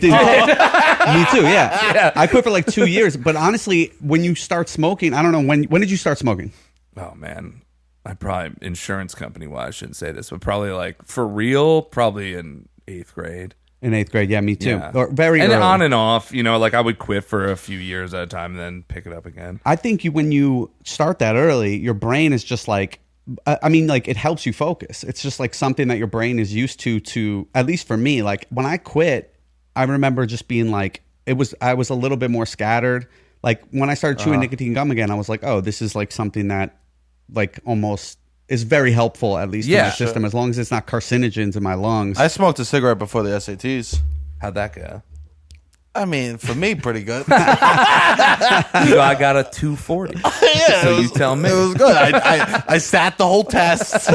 did. Me too. Yeah. I quit for like 2 years, but honestly, when you start smoking, I don't know when did you start smoking? Oh man, I probably insurance company wise I shouldn't say this, but probably like for real, probably in 8th grade. In 8th grade. Yeah, me too. Yeah. Or very and early. on and off, you know, like I would quit for a few years at a time and then pick it up again. I think when you start that early, your brain is just like, I mean, like it helps you focus. It's just like something that your brain is used to, at least for me, like when I quit, I remember just being like, I was a little bit more scattered. Like when I started chewing nicotine gum again, I was like, oh, this is like something that like almost is very helpful, at least in my system, as long as it's not carcinogens in my lungs. I smoked a cigarette before the SATs. How'd that go? I mean, for me, pretty good. I got a 240. Yeah, So you tell me. It was good. I sat the whole test.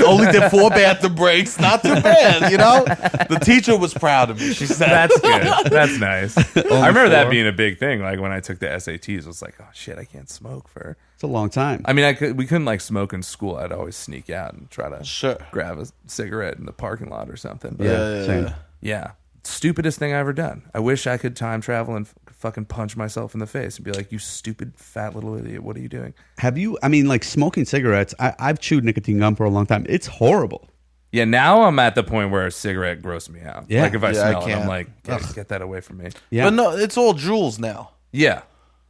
Only did 4 bathroom breaks. Not too bad, you know? The teacher was proud of me. She said, That's good. That's nice. I remember that being a big thing. Like when I took the SATs, it was like, oh shit, I can't smoke for. It's a long time. I mean, we couldn't like smoke in school. I'd always sneak out and try to Sure. grab a cigarette in the parking lot or something. But Yeah. yeah. Stupidest thing I ever done. I wish I could time travel and fucking punch myself in the face and be like, you stupid fat little idiot. What are you doing? Have you, I mean, like smoking cigarettes, I've chewed nicotine gum for a long time. It's horrible. Yeah, now I'm at the point where a cigarette grosses me out. Yeah. Like if I Yeah, I smell it, I'm can't. like, get that away from me. Yeah. But no, it's all jewels now. Yeah.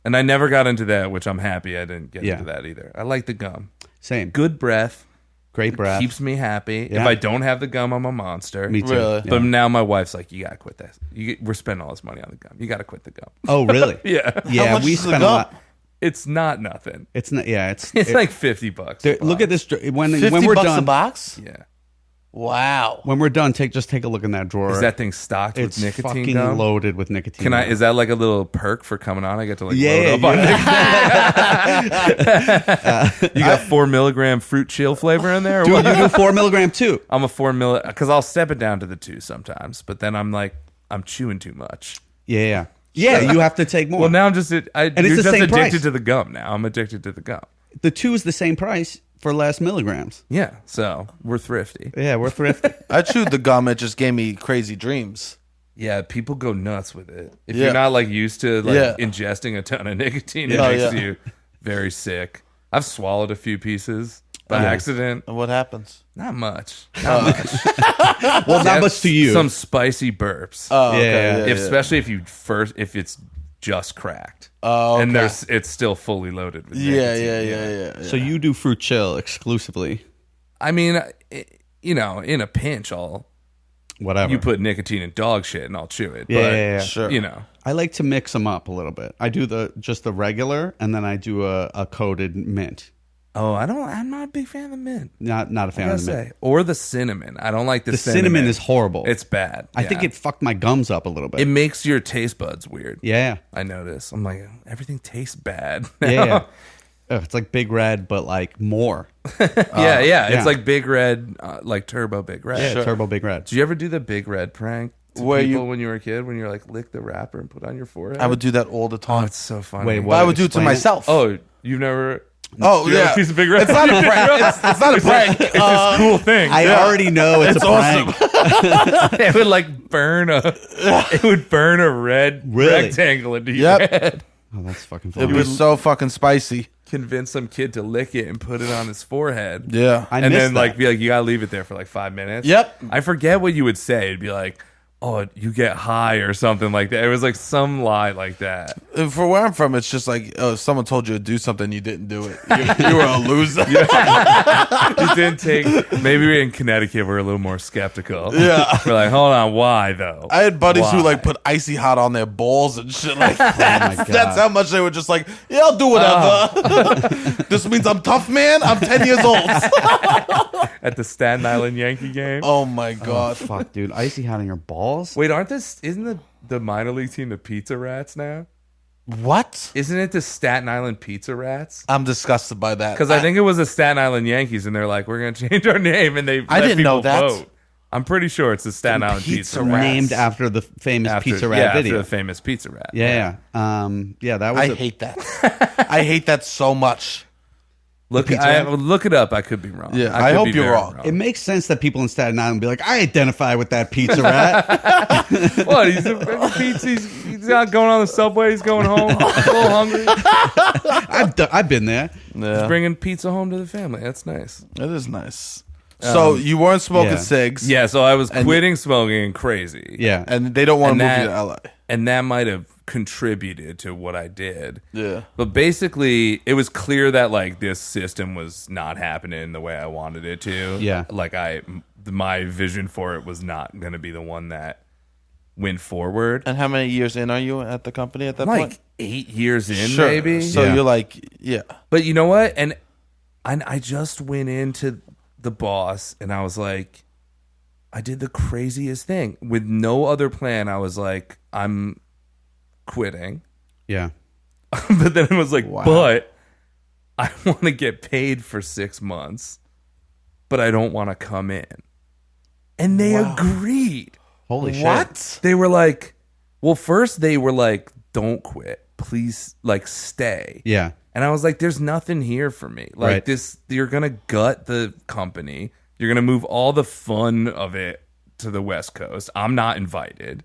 And I never got into that, which I'm happy I didn't get Yeah. into that either. I like the gum. Same. Good breath. Great breath. Keeps me happy. Yeah. If I don't have the gum, I'm a monster. Me too. Really? But now my wife's like, you gotta quit this. We're spending all this money on the gum. You gotta quit the gum. Oh, really? Yeah. Yeah, much we is the spent a gum? lot. It's not nothing. It's not, yeah, it's Like $50. a look at box. this. When 50 we're bucks a done, box? Yeah. Wow. when we're done, just take a look in that drawer. Is that thing stocked with it's nicotine fucking gum? loaded with nicotine. Can I? gum. Is that like a little perk for coming on? I get to like Yeah, load up on You got 4 milligram fruit chill flavor in there? Or Dude, what? you do 4 milligram too. I'm a 4 mil because I'll step it down to the 2 sometimes, but then I'm like I'm chewing too much. Yeah. You have to take more. Well, now I'm just it's you're the just same addicted price. to the gum. Now I'm addicted to the gum. the 2 is the same price for less milligrams. Yeah, so we're thrifty. Yeah, we're thrifty. I chewed the gum. It just gave me crazy dreams. Yeah, people go nuts with it. If Yeah. you're not like used to like Yeah. ingesting a ton of nicotine, it Yeah. makes Yeah. you very sick. I've swallowed a few pieces by accident. And what happens? Not much. Not much. Well, not much to you. Some spicy burps. Oh, Yeah. okay. Especially if it's just cracked. Oh, okay. And it's still fully loaded with Yeah, nicotine. yeah. So you do fruit chill exclusively. I mean, you know, in a pinch, Whatever. you put nicotine in dog shit and I'll chew it. Yeah, but, yeah. Sure. you know. I like to mix them up a little bit. I do just the regular, and then I do a coated mint. Oh, I'm not a big fan of the mint. Not a fan I of gotta the mint. say. Or the cinnamon. I don't like the cinnamon. Cinnamon is horrible. It's bad. I think it fucked my gums up a little bit. It makes your taste buds weird. Yeah. I notice. I'm like, everything tastes bad. Yeah. It's like Big Red, but like more. Yeah. It's like Big Red, like Turbo Big Red. Yeah, Turbo Big Red. Did you ever do the Big Red prank to people when you were a kid? When you were like, lick the wrapper and put it on your forehead? I would do that all the Oh, time. it's so funny. Wait, But what? I would do it to Explain myself. Oh, you've never... Oh, You have yeah. a piece of Big Red? It's not a prank. It's not a prank. It's this cool thing. I already know it's a prank. It would like burn a red Really? rectangle into your Yep. head. Oh, that's fucking It'd funny. be so fucking spicy. Convince some kid to lick it and put it on his forehead. Yeah. I And missed then like that. be like, you gotta leave it there for like 5 minutes. Yep. I forget what you would say. It'd be like, oh, you get high or something like that. It was like some lie like that. For where I'm from, it's just like, oh, if someone told you to do something, you didn't do it. You were a loser. It didn't take. Maybe in Connecticut we're a little more skeptical. Yeah. We're like, hold on, why though? I had buddies who Why? like put icy hot on their balls and shit like that. my God. That's how much they were just like, yeah, I'll do whatever. This means I'm tough, man. I'm 10 years old. At the Staten Island Yankee game. Oh my god. Fuck, dude. Icy hot on your balls? Wait, isn't the minor league team the Pizza Rats now? What? Isn't it the Staten Island Pizza Rats? I'm disgusted by that. Because I think it was the Staten Island Yankees, and they're like, we're gonna change our name, and they I let didn't know people that. vote. I'm pretty sure it's the Staten Island Pizza Pizza Rats. Rats. Named after the famous Pizza Rat After video. the famous Pizza Rat. Yeah. That was I hate that. I hate that so much. Look it up. I could be wrong. Yeah, could I hope be you're very wrong. It makes sense that people in Staten Island be like, I identify with that Pizza Rat. What? He's a pizza. He's not going on the subway. He's going home. A little hungry. I've been there. Yeah, Bringing pizza home to the family. That's nice. it is nice. So you weren't smoking yeah. cigs. Yeah. So I was quitting smoking crazy. Yeah. And they don't want to And move you that- to LA. And that might have contributed to what I did. Yeah. But basically, it was clear that like this system was not happening the way I wanted it to. Yeah. Like my vision for it was not going to be the one that went forward. And how many years in are you at the company at that Like point? 8 years in, Sure. maybe. So Yeah. you're like, yeah. But you know what? And I just went into the boss and I was like, I did the craziest thing with no other plan. I was like, I'm quitting. Yeah. But then it was like, but I want to get paid for 6 months, but I don't want to come in. And they agreed. Holy shit. What? They were like, well, first they were like, don't quit. Please, like, stay. Yeah. And I was like, there's nothing here for me. Like Right. this, you're going to gut the company. You're going to move all the fun of it to the West Coast. I'm not invited,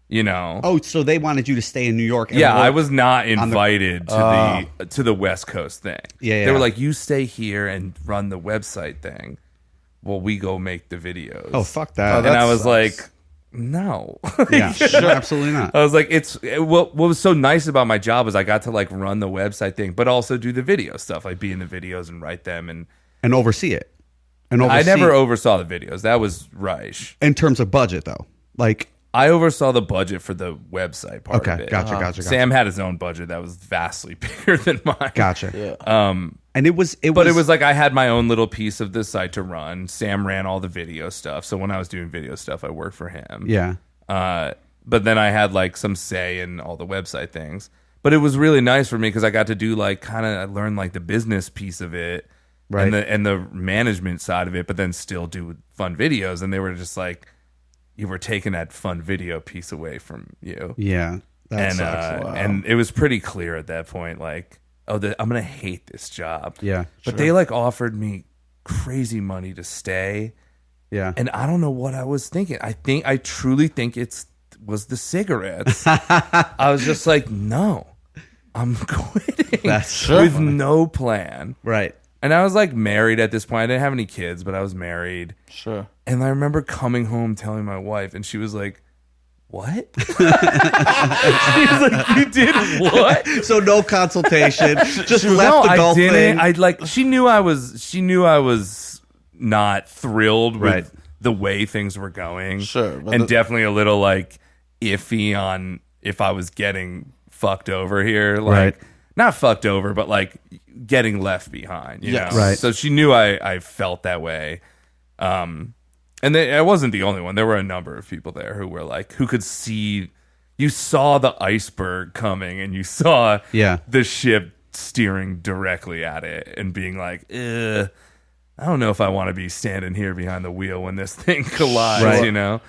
you know? Oh, so they wanted you to stay in New York. And Yeah, work. I was not invited to the West Coast thing. Yeah, They yeah. were like, you stay here and run the website thing. Well, we go make the videos. Oh, fuck that. And that I was sucks. like, no. Yeah, sure, absolutely not. I was like, what was so nice about my job was I got to like run the website thing, but also do the video stuff, like be in the videos and write them. And oversee it. And I oversee never oversaw the videos. That was Reich. in terms of budget though. Like, I oversaw the budget for the website part okay, of it. gotcha. Sam had his own budget that was vastly bigger than mine. Gotcha. Yeah. And it was But it was like I had my own little piece of the site to run. Sam ran all the video stuff. So when I was doing video stuff, I worked for him. yeah. But then I had like some say in all the website things. But it was really nice for me because I got to do like kind of learn like the business piece of it, Right. and the management side of it, but then still do fun videos. And they were just like, you were taking that fun video piece away from you. Yeah. That And sucks. and it was pretty clear at that point, like, I'm gonna hate this job. Yeah, But they like offered me crazy money to stay. Yeah. And I don't know what I was thinking. I truly think was the cigarettes. I was just like, no, I'm quitting. That's so with funny. no plan. Right. And I was like married at this point. I didn't have any kids, but I was married. Sure. And I remember coming home telling my wife, and she was like, what? She was like, you did what? So no consultation. Just No, left the I golf didn't. thing. I like. She knew I was not thrilled with Right. the way things were going. Sure, but and definitely a little like iffy on if I was getting fucked over here. Like Right. not fucked over, but like getting left behind. You Yes. know? Right. So she knew I felt that way. And I wasn't the only one. There were a number of people there who were like, who could see, you saw the iceberg coming and you saw the ship steering directly at it and being like, I don't know if I want to be standing here behind the wheel when this thing collides, you know?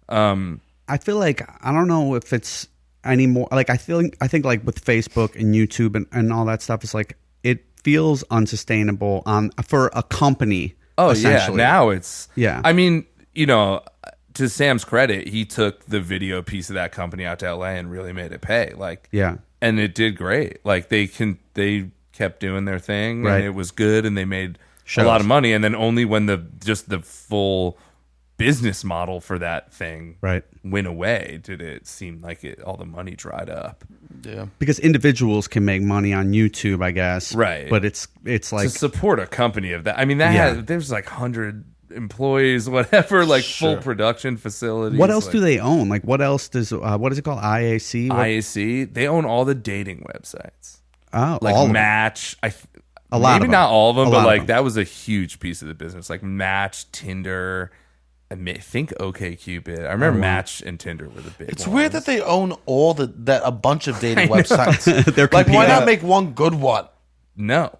I feel like, I don't know if it's anymore. Like, I think like with Facebook and YouTube and all that stuff, it's like, it feels unsustainable for a company. Oh, essentially. yeah. Now it's... Yeah. I mean, you know, to Sam's credit, he took the video piece of that company out to LA and really made it pay. Like, Yeah. And it did great. Like, they kept doing their thing, Right. and it was good, and they made Shows. a lot of money. And then only when the full business model for that thing went away did it seem like all the money dried up. Yeah. Because individuals can make money on YouTube, I guess. Right. But it's like... To support a company of that. I mean, there's like 100 employees, whatever, like full production facilities. What else do they own? Like, what else does... what is it called? IAC? IAC? They own all the dating websites. Oh, Like all of them. Match. A lot maybe of them. not all of them, A but lot of like them. that was a huge piece of the business. Like Match, Tinder... I think OkCupid. I remember Match and Tinder were the big It's ones. weird that they own a bunch of dating websites. They're Like, why competing. not make one good one? No.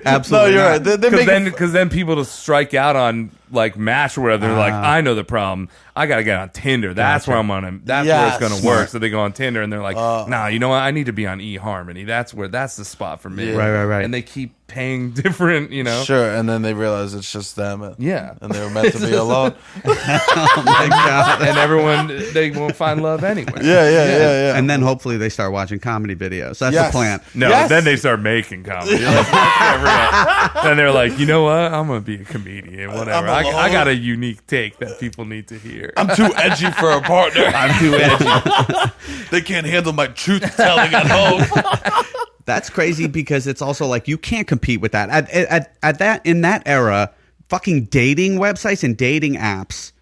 Absolutely. No, you're not. right. They make it- Because then people to strike out on like Match or whatever, they're like, I know the problem. I gotta get on Tinder. That's where I'm on. That's where it's gonna Smart. work. So they go on Tinder and they're like, nah, you know what? I need to be on eHarmony. That's the spot for me. Yeah. Right. And they keep paying different, you know. Sure, and then they realize it's just them. Yeah. And they were meant to be alone. Oh, my God. And everyone, they won't find love anyway. Yeah. And then hopefully they start watching comedy videos. That's Yes. the plan. No, Yes. then they start making comedy. Then they're like, you know what? I'm gonna be a comedian. Whatever. I'm alone. I got a unique take that people need to hear. I'm too edgy for a partner. I'm too edgy. They can't handle my truth telling at home. That's crazy because it's also like you can't compete with that. At that in that era, fucking dating websites and dating apps.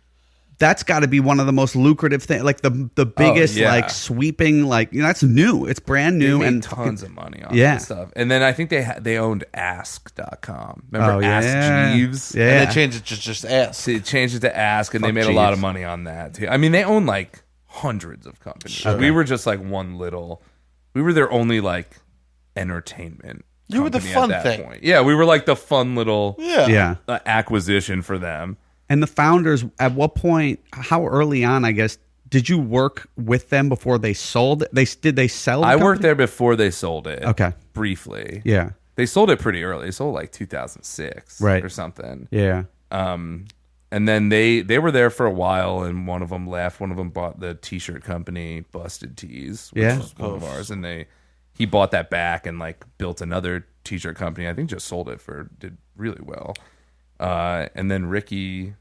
That's got to be one of the most lucrative things, like the biggest, yeah. like sweeping, like that's new. It's brand new They made and tons of money on Yeah. that stuff. And then I think they owned Ask.com. Remember Oh, Ask yeah. Jeeves? Yeah. And they changed it to just ask. So they changed it to Ask, and they Fuck made a lot of Jeeves. money on that too. I mean, they own like hundreds of companies. Sure. We were just like we were their only like entertainment. You were the company fun at that thing. point. Yeah, we were like the fun little yeah. acquisition for them. And the founders, at what point? How early on? I guess did you work with them before they sold it? Did they sell? The I worked company? there before they sold it. Okay. Briefly. Yeah. They sold it pretty early. They sold like 2006 Right. or something. Yeah. And then they were there for a while, and one of them left. One of them bought the T-shirt company, Busted Tees, which Yeah. was one of ours, and he bought that back and like built another T-shirt company. I think just sold it did really well. And then Ricky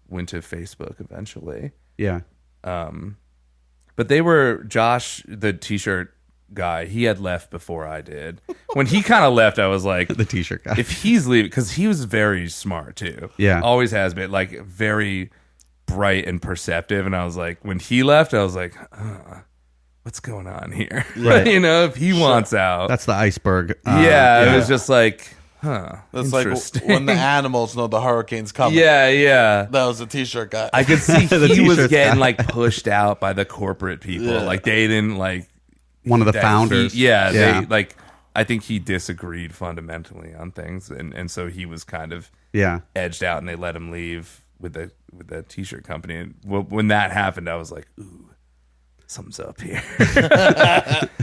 went to Facebook eventually. Yeah. But they were Josh, the T-shirt guy. He had left before I did. When he kind of left, I was like, The T-shirt guy. if he's leaving, because he was very smart too. Yeah. Always has been, like very bright and perceptive. And I was like, when he left, I was like, what's going on here? Right. You know, if he wants out. That's the iceberg. It was just like, That's like interesting. when the animals know the hurricane's coming. yeah. That was the T-shirt guy. I could see The he was T-shirts getting guy. like pushed out by the corporate people. Yeah. Like they didn't like one of the that founders. they like. I think he disagreed fundamentally on things, and so he was kind of Yeah. edged out, and they let him leave with the T-shirt company. And when that happened, I was like, ooh, something's up here.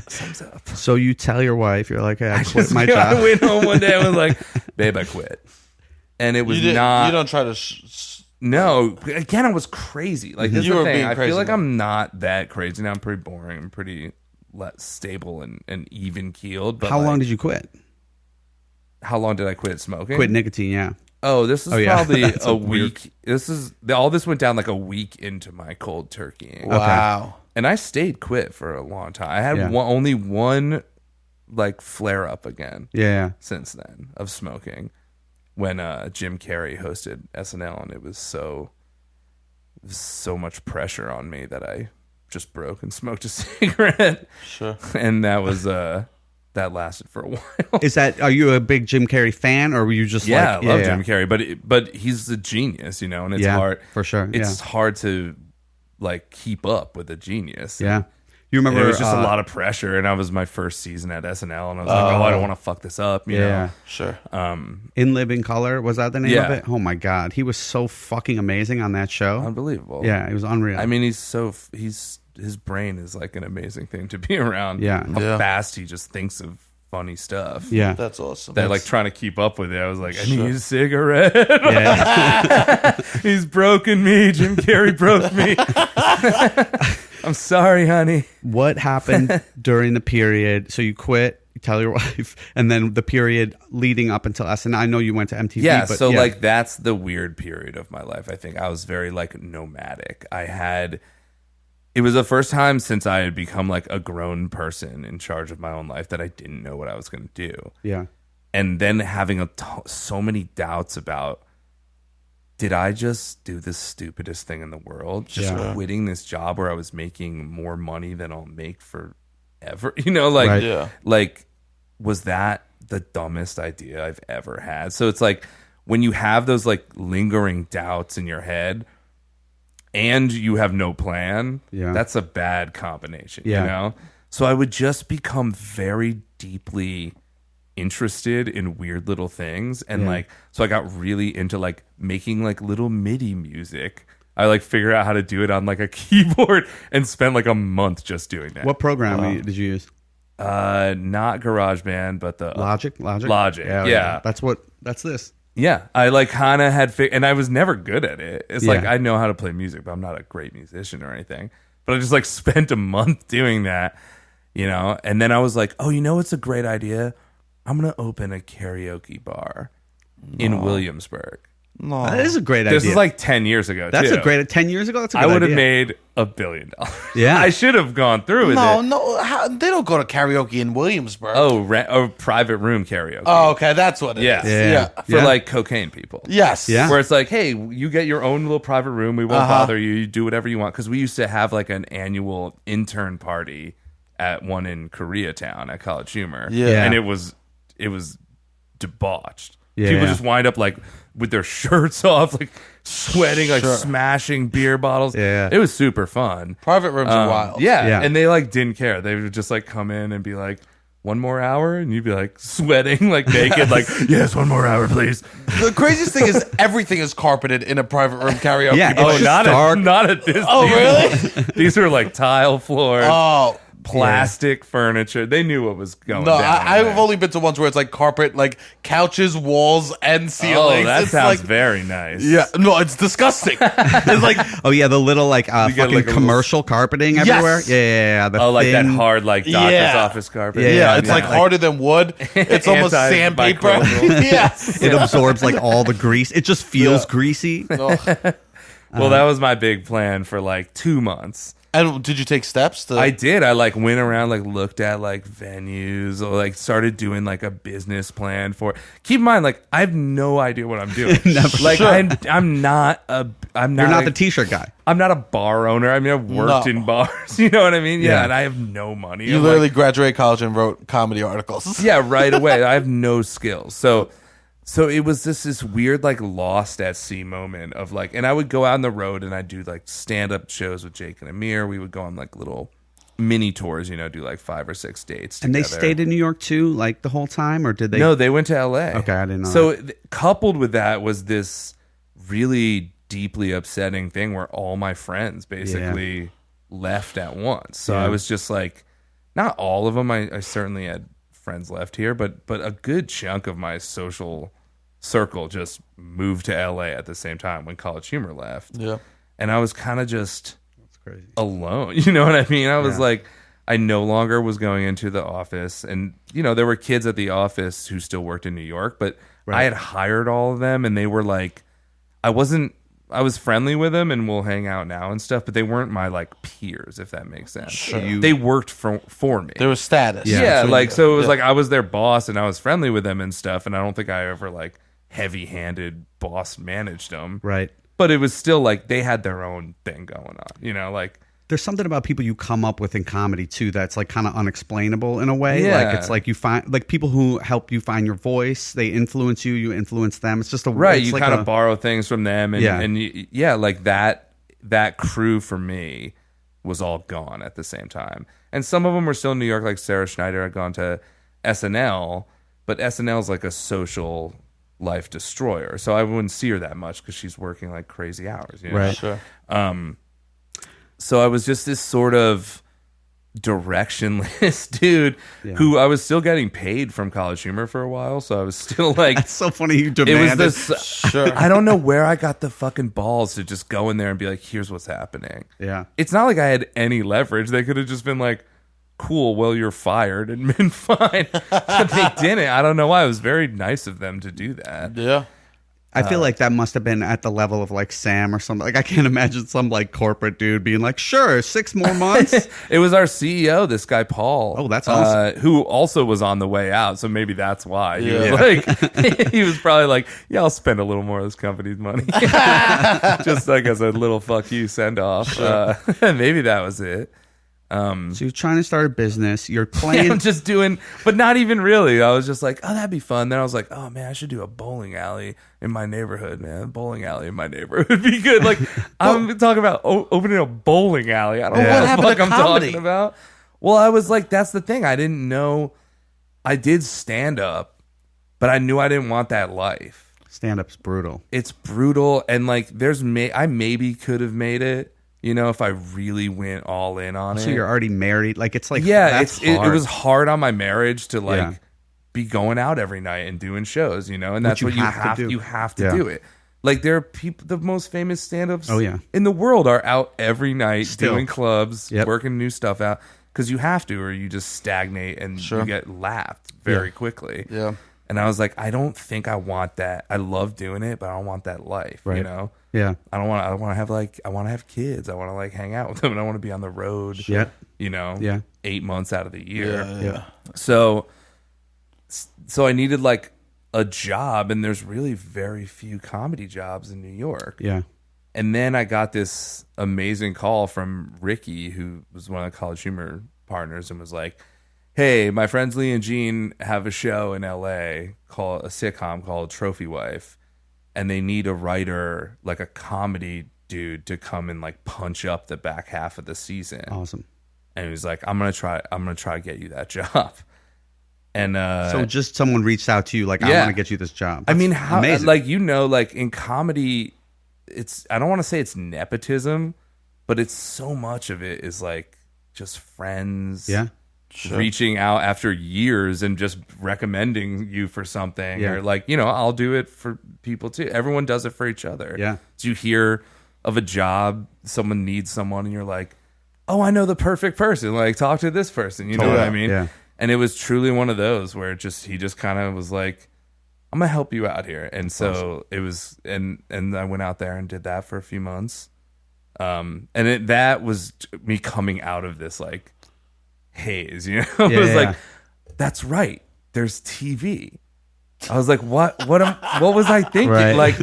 Something's up. So you tell your wife, you're like, hey, I quit my I job. went home one day. I was like, babe, I quit, and it was you not. don't try to. No, again, I was crazy. Like this is You the were thing. being I crazy, feel like man. I'm not that crazy now. I'm pretty boring. I'm pretty stable and even keeled. But How long like, did you quit? How long did I quit smoking? Quit nicotine, yeah. Oh, this is Oh, yeah. probably That's a weird. week. All this went down like a week into my cold turkeying. Wow. And I stayed quit for a long time. I had Yeah. only one like flare up again Yeah. since then of smoking when Jim Carrey hosted SNL, and it was so much pressure on me that I just broke and smoked a cigarette. Sure. And that was that lasted for a while. Are you a big Jim Carrey fan, or were you just Yeah, like, I love Jim Carrey, but he's a genius, you know, and it's hard for sure. It's hard to like keep up with a genius. Yeah. You remember it was just a lot of pressure, and I was my first season at SNL, and I was like, I don't want to fuck this up, you know. Sure. In Living Color, was that the name of Yeah. it? Oh my God, he was so fucking amazing on that show. Unbelievable. Yeah, it was unreal. I mean, his brain is like an amazing thing to be around. Yeah. How Yeah. fast he just thinks of funny stuff. yeah, That's awesome. That like trying to keep up with it. I was like, I need a cigarette. yeah. He's broken me. Jim Carrey broke me. I'm sorry, honey. What happened during the period? So you quit, you tell your wife, and then the period leading up until SNL. I know you went to MTV. Yeah, but so like that's the weird period of my life. I think I was very like nomadic. It was the first time since I had become like a grown person in charge of my own life that I didn't know what I was going to do. yeah, And then having so many doubts about, did I just do the stupidest thing in the world? Just quitting this job where I was making more money than I'll make forever. You know, like, Right. like, was that the dumbest idea I've ever had? So it's like when you have those like lingering doubts in your head and you have no plan, that's a bad combination, you know? So I would just become very deeply interested in weird little things. And like, so I got really into like making like little MIDI music. I like figured out how to do it on like a keyboard and spent like a month just doing that. What program did you use? Not GarageBand, but the Logic. Yeah. That's this. Yeah, I like kind of had, and I was never good at it. It's like I know how to play music, but I'm not a great musician or anything. But I just like spent a month doing that, you know. And then I was like, oh, you know what's a great idea? I'm gonna open a karaoke bar in Williamsburg. No. That is a great idea. This is like 10 years ago. That's too. a great 10 years ago. That's a good I would have idea. made $1 billion. Yeah. I should have gone through with it. No, they don't go to karaoke in Williamsburg. Oh, private room karaoke. Oh, okay, that's what it is. Yeah. For Yeah. like cocaine people. Yes. Yeah. Where it's like, hey, you get your own little private room. We won't bother you. You do whatever you want. Because we used to have like an annual intern party at one in Koreatown at College Humor. Yeah. And it was debauched. Yeah. People just wind up like with their shirts off, like sweating, like smashing beer bottles. Yeah. It was super fun. Private rooms are wild. Yeah. And they like didn't care. They would just like come in and be like, one more hour, and you'd be like sweating, like naked, like, yes, one more hour, please. The craziest thing is everything is carpeted in a private room karaoke. Yeah. bar. It's just dark. Not at this. Oh, really? These are like tile floors, Oh. plastic furniture. They knew what was going No, down. I've only been to ones where it's like carpet, like couches, walls, and Oh, ceilings. that It's sounds like, very nice. yeah, no, it's disgusting. It's like, Oh yeah, the little like get, fucking like, a commercial carpeting everywhere. Yes. Yeah. The Oh, like that thin- hard, like doctor's Yeah. office carpet. yeah, it's like harder than wood. It's almost sandpaper. Antimicrobial. Yes. It absorbs like all the grease. It just feels greasy. Oh. Well, that was my big plan for like 2 months. And did you take steps to? I did. I like went around, like looked at like venues, or like started doing like a business plan for. Keep in mind, like I have no idea what I'm doing. Like I'm not. You're not the t-shirt guy. I'm not a bar owner. I mean, I've worked No. in bars. You know what I mean? Yeah, Yeah. and I have no money. You I'm literally like, graduated college and wrote comedy articles. yeah, right away. I have no skills. So it was this weird like lost at sea moment of like, and I would go out on the road and I'd do like stand up shows with Jake and Amir. We would go on like little mini tours, you know, do like 5 or 6 dates. And they together. stayed in New York too, like the whole time, or did they? No, they went to LA. Okay, I didn't know So coupled with that was this really deeply upsetting thing where all my friends basically left at once. So I was just like, not all of them. I certainly had friends left here, but a good chunk of my social circle just moved to LA at the same time when College Humor left. Yeah. And I was kind of just crazy. alone. You know what I mean? I was like, I no longer was going into the office. And, you know, there were kids at the office who still worked in New York, but I had hired all of them and they were like, I was friendly with them and we'll hang out now and stuff, but they weren't my like peers, if that makes sense. Sure. They worked for me. There was status. Yeah, So like you- so it was yeah. like I was their boss and I was friendly with them and stuff, and I don't think I ever like heavy-handed boss managed them. Right. But it was still like they had their own thing going on, you know, like there's something about people you come up with in comedy too that's like kind of unexplainable in a way. Yeah. Like it's like you find like people who help you find your voice, they influence you, you influence them. It's just a right. it's You like kind of borrow things from them, and Yeah. and like that crew for me was all gone at the same time. And some of them were still in New York, like Sarah Schneider had gone to SNL, but SNL is like a social life destroyer, so I wouldn't see her that much because she's working like crazy hours. You know? Right. Sure. So I was just this sort of directionless dude who I was still getting paid from College Humor for a while. So I was still like, It's so funny you it demand was it. this. Sure. I don't know where I got the fucking balls to just go in there and be like, here's what's happening. Yeah. It's not like I had any leverage. They could have just been like, cool, well, you're fired, and been fine. But they didn't. I don't know why. It was very nice of them to do that. Yeah. I feel like that must have been at the level of like Sam or something. Like I can't imagine some like corporate dude being like, sure, 6 more months. It was our CEO, this guy Paul. Oh, that's awesome. Who also was on the way out, so maybe that's why. He Yeah. was like, he was probably like, yeah, I'll spend a little more of this company's money, just like as a little fuck you send off. Maybe that was it. So you're trying to start a business. You're Yeah, playing. I'm just doing, but not even really. I was just like, oh, that'd be fun. Then I was like, oh man, I should do a bowling alley in my neighborhood, man. A bowling alley in my neighborhood would be good. Like, I'm talking about opening a bowling alley. I don't know What what the happened fuck to I'm comedy? talking about. Well, I was like, that's the thing. I didn't know. I did stand up, but I knew I didn't want that life. Stand-up's brutal. It's brutal, and like, I maybe could have made it, you know, if I really went all in on it. So you're already married. Like it's like Yeah, that's it hard. was hard on my marriage to like Yeah. be going out every night and doing shows, you know, and that's you what you have to do. You have to Yeah. do it. Like there are people, the most famous stand-ups Oh, yeah. in the world are out every night Still. doing clubs, Yep. working new stuff out because you have to, or you just stagnate and Sure. you get laughed very quickly. Yeah. And I was like, I don't think I want that. I love doing it, but I don't want that life, you Right. know. Yeah. I want to have like, I want to have kids. I want to like hang out with them, and I want to be on the road. Yeah. You know. Yeah. 8 months out of the year. Yeah. So I needed like a job, and there's really very few comedy jobs in New York. Yeah. And then I got this amazing call from Ricky, who was one of the College Humor partners, and was like, hey, my friends Lee and Gene have a show in LA called a sitcom called Trophy Wife, and they need a writer, like a comedy dude, to come and like punch up the back half of the season. Awesome. And he was like, I'm gonna try to get you that job. And So just someone reached out to you like, I yeah. want to get you this job. I mean, That's how amazing. like, you know, like in comedy, it's, I don't want to say it's nepotism, but it's so much of it is like just friends. Yeah. Reaching out after years and just recommending you for something, Yeah. or like, you know, I'll do it for people too. Everyone does it for each other. Yeah. So you hear of a job, someone needs someone, and you're like, oh, I know the perfect person. Like, talk to this person. You know what I mean? Yeah. And it was truly one of those where he just kind of was like, I'm gonna help you out here. And so it was, and I went out there and did that for a few months. That was me coming out of this like haze, you know. It was Yeah. like, that's right, there's TV. I was like, what was I thinking? Right. Like,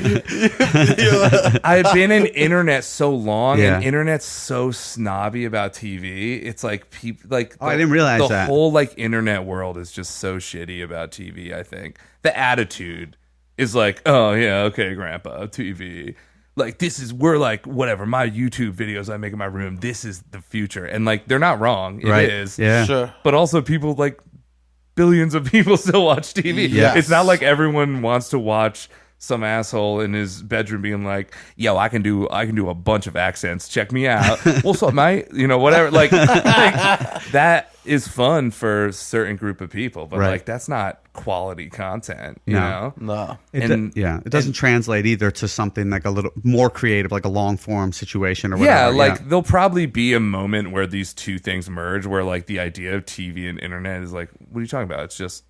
I had been in internet so long, Yeah. and internet's so snobby about TV. It's like people like Oh, I didn't realize the that. whole like internet world is just so shitty about TV. I think the attitude is like, oh yeah, okay, grandpa, TV. Like, we're like, whatever, my YouTube videos I make in my room, this is the future. And like, they're not wrong. It is. Right. Yeah. Sure. But also people like, billions of people still watch TV. Yes. It's not like everyone wants to watch some asshole in his bedroom being like, yo, I can do a bunch of accents. Check me out. What's up, mate? You know, whatever. Like that is fun for a certain group of people, but Right. like that's not quality content, you No. know? No. It doesn't translate either to something like a little more creative, like a long form situation or Yeah, whatever. like there'll probably be a moment where these two things merge, where like the idea of TV and internet is like, what are you talking about? It's just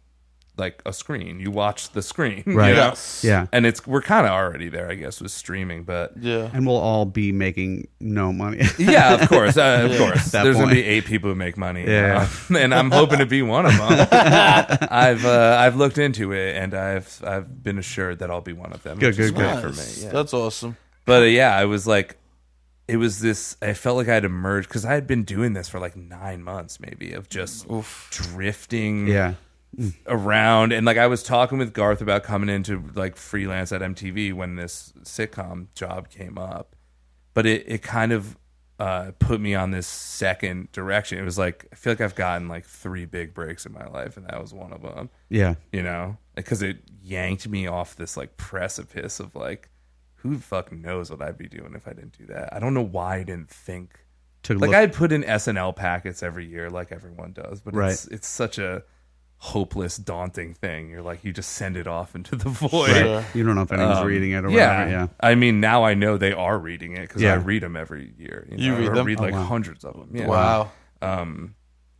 like a screen. You watch the screen, Right. You know? Yes. Yeah. And we're kind of already there, I guess, with streaming, but Yeah. And we'll all be making no money. yeah, of course, of course. that There's gonna point. be 8 people who make money, Yeah. and I'm hoping to be one of them. I've looked into it, and I've been assured that I'll be one of them. Good, which is good, good. great for Nice. me. Yeah. That's awesome. But yeah, I was like, it was this, I felt like I had emerged because I had been doing this for like 9 months maybe of just drifting around. And like I was talking with Garth about coming into like freelance at MTV when this sitcom job came up, but it kind of put me on this second direction. It was like, I feel like I've gotten like 3 big breaks in my life, and that was one of them. Yeah. You know, because it yanked me off this like precipice of like, who fucking knows what I'd be doing if I didn't do that? I don't know why I didn't think. I'd put in SNL packets every year like everyone does, but it's such a hopeless, daunting thing. You're like, you just send it off into the void. Right. You don't know if anyone's reading it or whatever. Yeah. I mean, now I know they are reading it because I read them every year. You read them? I read like hundreds of them. Yeah. Wow.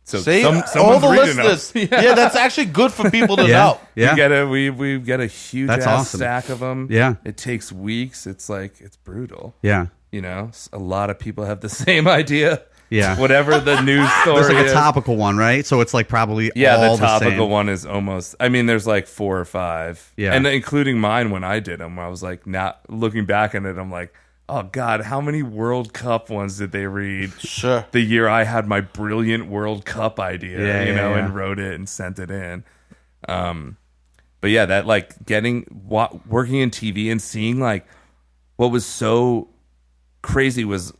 So see, all the listeners. Yeah, that's actually good for people to know. Yeah, we get a huge awesome. stack of them. Yeah, it takes weeks. It's like it's brutal. Yeah, you know, a lot of people have the same idea. Yeah, whatever the news story. There's like is. A topical one, right? So it's like probably all the topical the same. one is almost. I mean, there's like 4 or 5. Yeah, and including mine when I did them. I was like, now looking back at it, I'm like, oh God, how many World Cup ones did they read? Sure. The year I had my brilliant World Cup idea, and wrote it and sent it in. But yeah, that like working in TV and seeing like what was so crazy was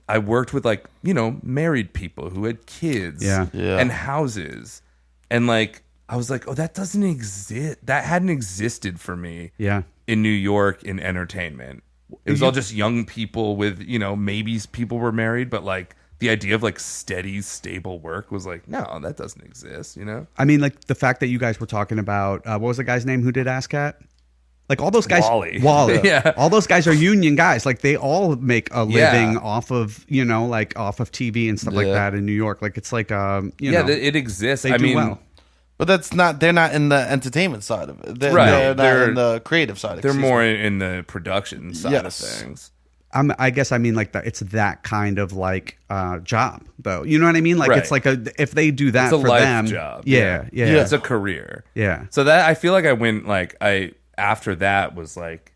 I worked with like, you know, married people who had kids and houses. And like, I was like, oh, that doesn't exist. That hadn't existed for me in New York in entertainment. It was all just young people with, you know, maybe people were married, but like the idea of like steady, stable work was like, no, that doesn't exist, you know? I mean, like the fact that you guys were talking about, what was the guy's name who did ASCAT? Like all those guys, Wally. Yeah. All those guys are union guys. Like they all make a living off of, you know, like off of TV and stuff like that in New York. Like it's like, you know, it exists. They do well. But they're not in the entertainment side of it. They're not in the creative side. They're more in the production side of things. I guess I mean like it's that kind of like job though. You know what I mean? Like it's like if they do that it's a for life them, job. Yeah. It's a career. Yeah. So that I feel like I went like after that was like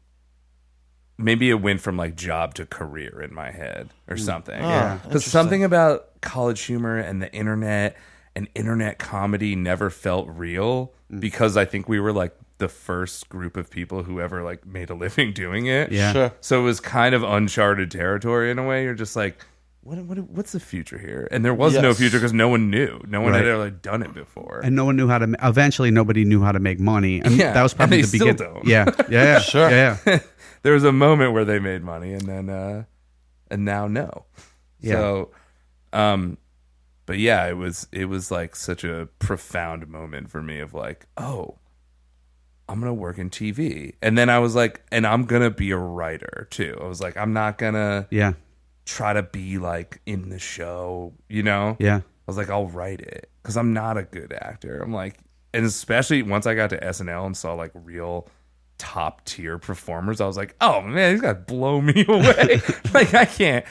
maybe it went from like job to career in my head or something. Because something about College Humor and the internet and internet comedy never felt real because I think we were like the first group of people who ever like made a living doing it. Yeah. Sure. So it was kind of uncharted territory in a way. You're just like, what's the future here? And there was no future because no one knew. No one had ever like done it before. And no one knew how to. Eventually, nobody knew how to make money. And that was probably the beginning. Still don't. Yeah. Sure. Yeah. There was a moment where they made money, and then and now no. Yeah. So, but yeah, it was like such a profound moment for me of like, oh, I'm gonna work in TV, and then I was like, and I'm gonna be a writer too. I was like, I'm not gonna try to be like in the show, you know? Yeah. I was like, I'll write it because I'm not a good actor. I'm like, and especially once I got to SNL and saw like real top tier performers, I was like, oh man, these guys blow me away. Like I can't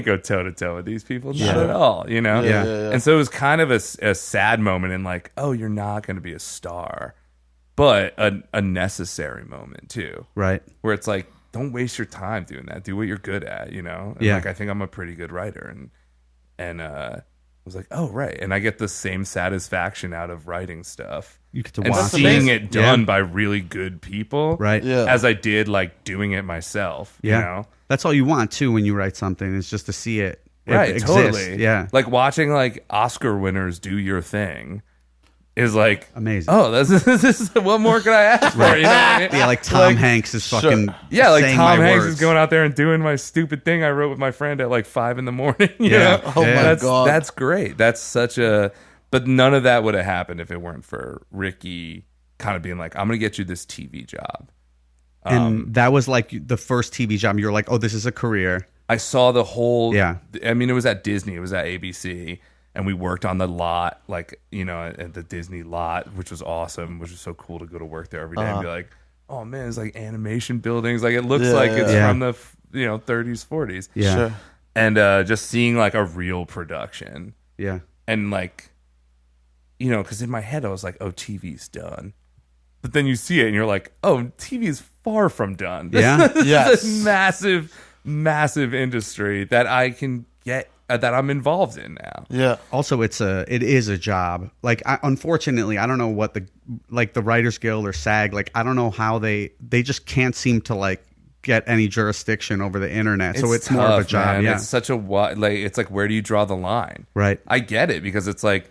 go toe to toe with these people, not at all, you know? Yeah. And so it was kind of a sad moment in like, oh, you're not going to be a star, but a necessary moment too, Right. where it's like, don't waste your time doing that. Do what you're good at, you know? And like I think I'm a pretty good writer, and I was like, oh right, and I get the same satisfaction out of writing stuff. You get to and watch seeing it done by really good people, Right. Yeah. as I did like doing it myself. Yeah. You know? That's all you want too when you write something is just to see it. Right, exist. totally. Yeah. Like watching like Oscar winners do your thing is like Amazing. Oh, this is what more could I ask for? You know what I mean? Yeah, like Tom Hanks is fucking like saying Tom my Hanks words. is going out there and doing my stupid thing I wrote with my friend at like 5 a.m. You Yeah. know? Oh my God. That's great. That's such a. But none of that would have happened if it weren't for Ricky kind of being like, I'm gonna get you this TV job. And that was like the first TV job. You were like, oh, this is a career. I saw the whole. Yeah. I mean, it was at Disney. It was at ABC. And we worked on the lot, like, you know, at the Disney lot, which was awesome, which was so cool to go to work there every day and be like, oh, man, it's like animation buildings. Like, it looks like it's from the, 30s, 40s. Yeah. Sure. And just seeing, like, a real production. Yeah. And, like, you know, because in my head, I was like, oh, TV's done. But then you see it and you're like, oh, TV is far from done. Yeah. This is a massive massive industry that I can get that I'm involved in now. Yeah. Also, it is a job. Like, unfortunately, I don't know what the Writers Guild or SAG, like, I don't know how they just can't seem to like get any jurisdiction over the internet. So it's tough, more of a job. man. Yeah. It's such a like. It's like, where do you draw the line? Right. I get it, because it's like,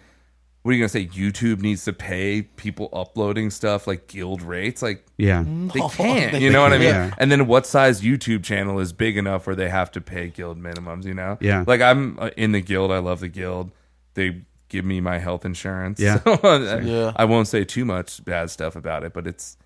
what are you gonna say? YouTube needs to pay people uploading stuff like guild rates? Like, Yeah. they can't. You know what I mean? Yeah. And then what size YouTube channel is big enough where they have to pay guild minimums? You know? Yeah. Like, I'm in the guild. I love the guild. They give me my health insurance. Yeah. So I won't say too much bad stuff about it, but it's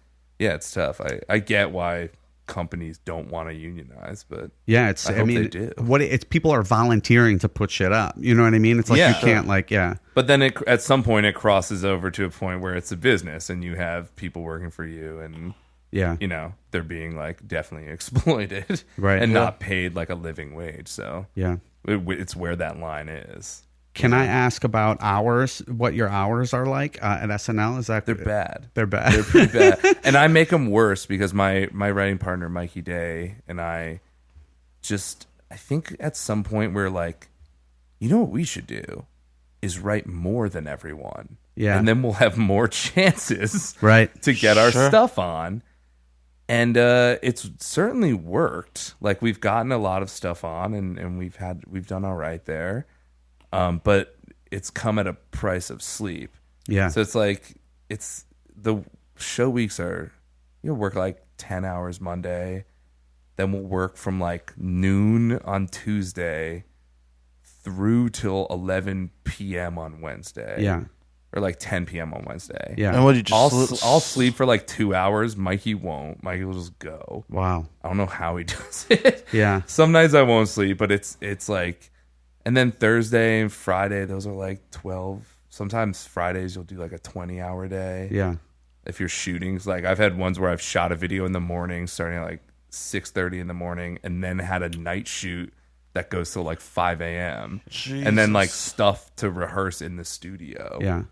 tough. I get why companies don't want to unionize, but Yeah, it's. I I, hope mean, they do. it's people are volunteering to put shit up. You know what I mean? It's like Yeah. you can't like But then at some point it crosses over to a point where it's a business and you have people working for you, and yeah. you know, they're being like definitely exploited, Right. and Yeah. not paid like a living wage. So Yeah. it's where that line is. Can I ask about hours? What your hours are like at SNL? Is that They're bad. They're bad. They're pretty bad. And I make them worse because my writing partner, Mikey Day, and I think at some point we're like, you know what we should do is write more than everyone. Yeah. And then we'll have more chances Right. to get our Sure. stuff on. And it's certainly worked. Like, we've gotten a lot of stuff on, and we've done all right there. But it's come at a price of sleep. Yeah. So it's like, it's the show weeks are, you'll work like 10 hours Monday, then we'll work from like noon on Tuesday through till 11 p.m. on Wednesday. Yeah. Or like 10 p.m. on Wednesday. Yeah. And what do you just I'll sleep for like 2 hours. Mikey won't. Mikey will just go. Wow. I don't know how he does it. Yeah. Some nights I won't sleep, but it's like, and then Thursday and Friday, those are like 12. Sometimes Fridays you'll do like a 20-hour day. Yeah. If you're shooting, it's like I've had ones where I've shot a video in the morning, starting at like 6:30 in the morning, and then had a night shoot that goes till like 5 a.m. and then like stuff to rehearse in the studio. Yeah.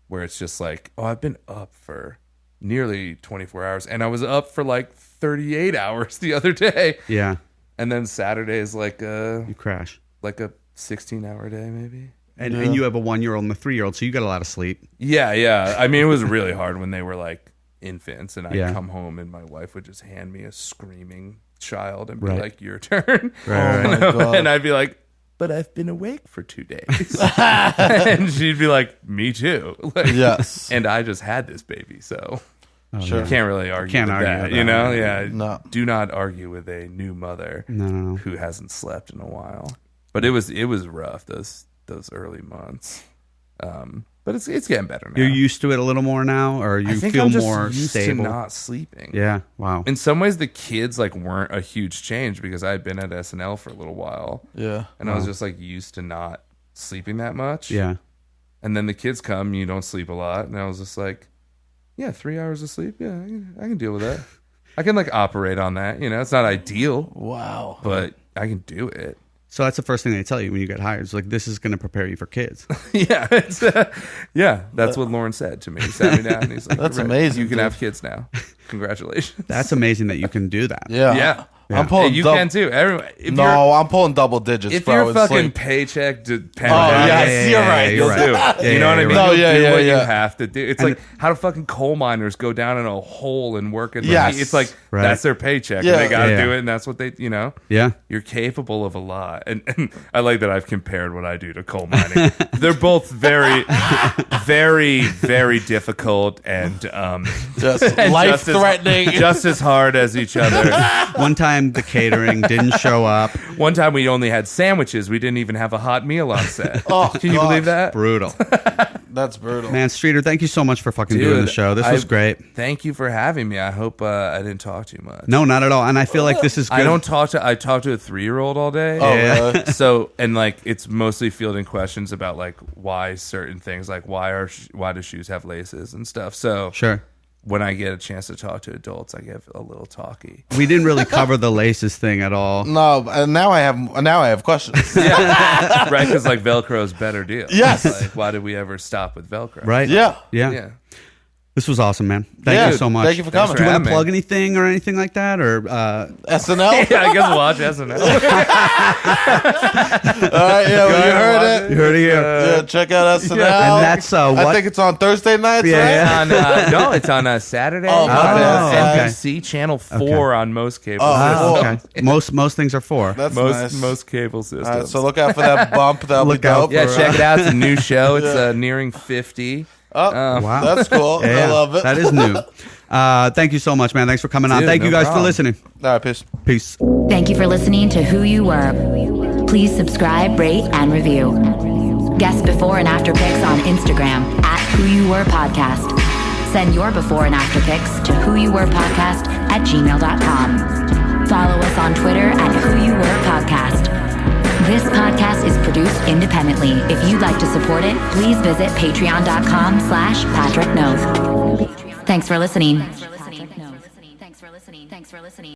Where it's just like, oh, I've been up for nearly 24 hours, and I was up for like 38 hours the other day. Yeah. And then Saturday is like You crash. a 16-hour day maybe. And you have a 1-year-old and a 3-year-old, so you got a lot of sleep. Yeah. I mean, it was really hard when they were like infants, and I'd Yeah. come home and my wife would just hand me a screaming child and be Right. like, your turn. Right. Oh my God. And I'd be like, but I've been awake for 2 days. And she'd be like, me too. Like, Yes. And I just had this baby, so Sure. you can't really argue Can't with argue that, with you that. know? Yeah. No. Do not argue with a new mother No. who hasn't slept in a while. But it was rough those early months. But it's getting better now. You're used to it a little more now, or you I think feel I'm just more used stable? to not sleeping. Yeah. Wow. In some ways, the kids like weren't a huge change because I had been at SNL for a little while, Yeah. and I was just like used to not sleeping that much. Yeah. And then the kids come, you don't sleep a lot, and I was just like, yeah, 3 hours of sleep, yeah, I can deal with that. I can like operate on that. You know, it's not ideal, Wow. but I can do it. So that's the first thing they tell you when you get hired. It's like, this is going to prepare you for kids. Yeah, that's what Lauren said to me. He sat me down and he's like, That's "You're right. amazing, You can dude. have kids now. Congratulations." That's amazing that you can do that. Yeah. Yeah. I'm pulling Hey, you dou- can too. Everyone, if No, I'm pulling double digits, if bro. your in fucking sleep. paycheck depends Oh, on yes, it, you're right. you'll You're do right. it. Yeah, You know what I you're mean? right. No, You'll yeah, do yeah, what you yeah. have to do. It's And like how do fucking coal miners go down in a hole and work in the Yes. heat? It's like Right. that's their paycheck Yeah. and they got to Yeah. do it, and that's what they, you know. Yeah. You're capable of a lot, and I like that I've compared what I do to coal mining. They're both very, very, very difficult and Just and life threatening. just as hard as each other. One time the catering didn't show up. One time we only had sandwiches. We didn't even have a hot meal on set. Oh, Can you gosh. believe that? Brutal. That's brutal. Man, Streeter, thank you so much for fucking doing the show. This was great. Thank you for having me. I hope I didn't talk too much. No, not at all. And I feel like this is good. I talk to a 3-year-old all day. Oh, Yeah. really? So, and like it's mostly fielding questions about like why certain things, like why do shoes have laces and stuff. So Sure. when I get a chance to talk to adults, I get a little talky. We didn't really cover the laces thing at all. No, and now I have questions. Yeah, right. Because like Velcro is better deal. Yes. Like, why did we ever stop with Velcro? Right? Yeah. Yeah. Yeah. This was awesome, man. Thank you so much. Thank you for coming. Do you want having to me. plug anything or anything like that? Or SNL? Yeah, I guess watch SNL. All right, yeah, well, you heard it. You heard it here. Yeah, check out SNL. And that's what? I think it's on Thursday nights, Yeah, right? yeah. No, it's on Saturday. Oh, my bad. NBC Channel 4 on most cable Oh, systems. Okay. Most things are 4. That's Most nice. most cable systems. All right, so look out for that bump. That'll Look be out dope. yeah, check it out. It's a new show. It's nearing 50. Oh, Wow. that's cool. I love it. That is new. Thank you so much, man. Thanks for coming on. Dude, Thank you no guys for problem. listening. All right, peace. Peace. Thank you for listening to Who You Were. Please subscribe, rate, and review. Guest before and after pics on Instagram at Who You Were Podcast. Send your before and after pics to whouywherepodcast@gmail.com. Follow us on Twitter at Who You Were Podcast. This podcast is produced independently. If you'd like to support it, please visit patreon.com/PatrickNoth. Thanks for listening. Thanks for listening.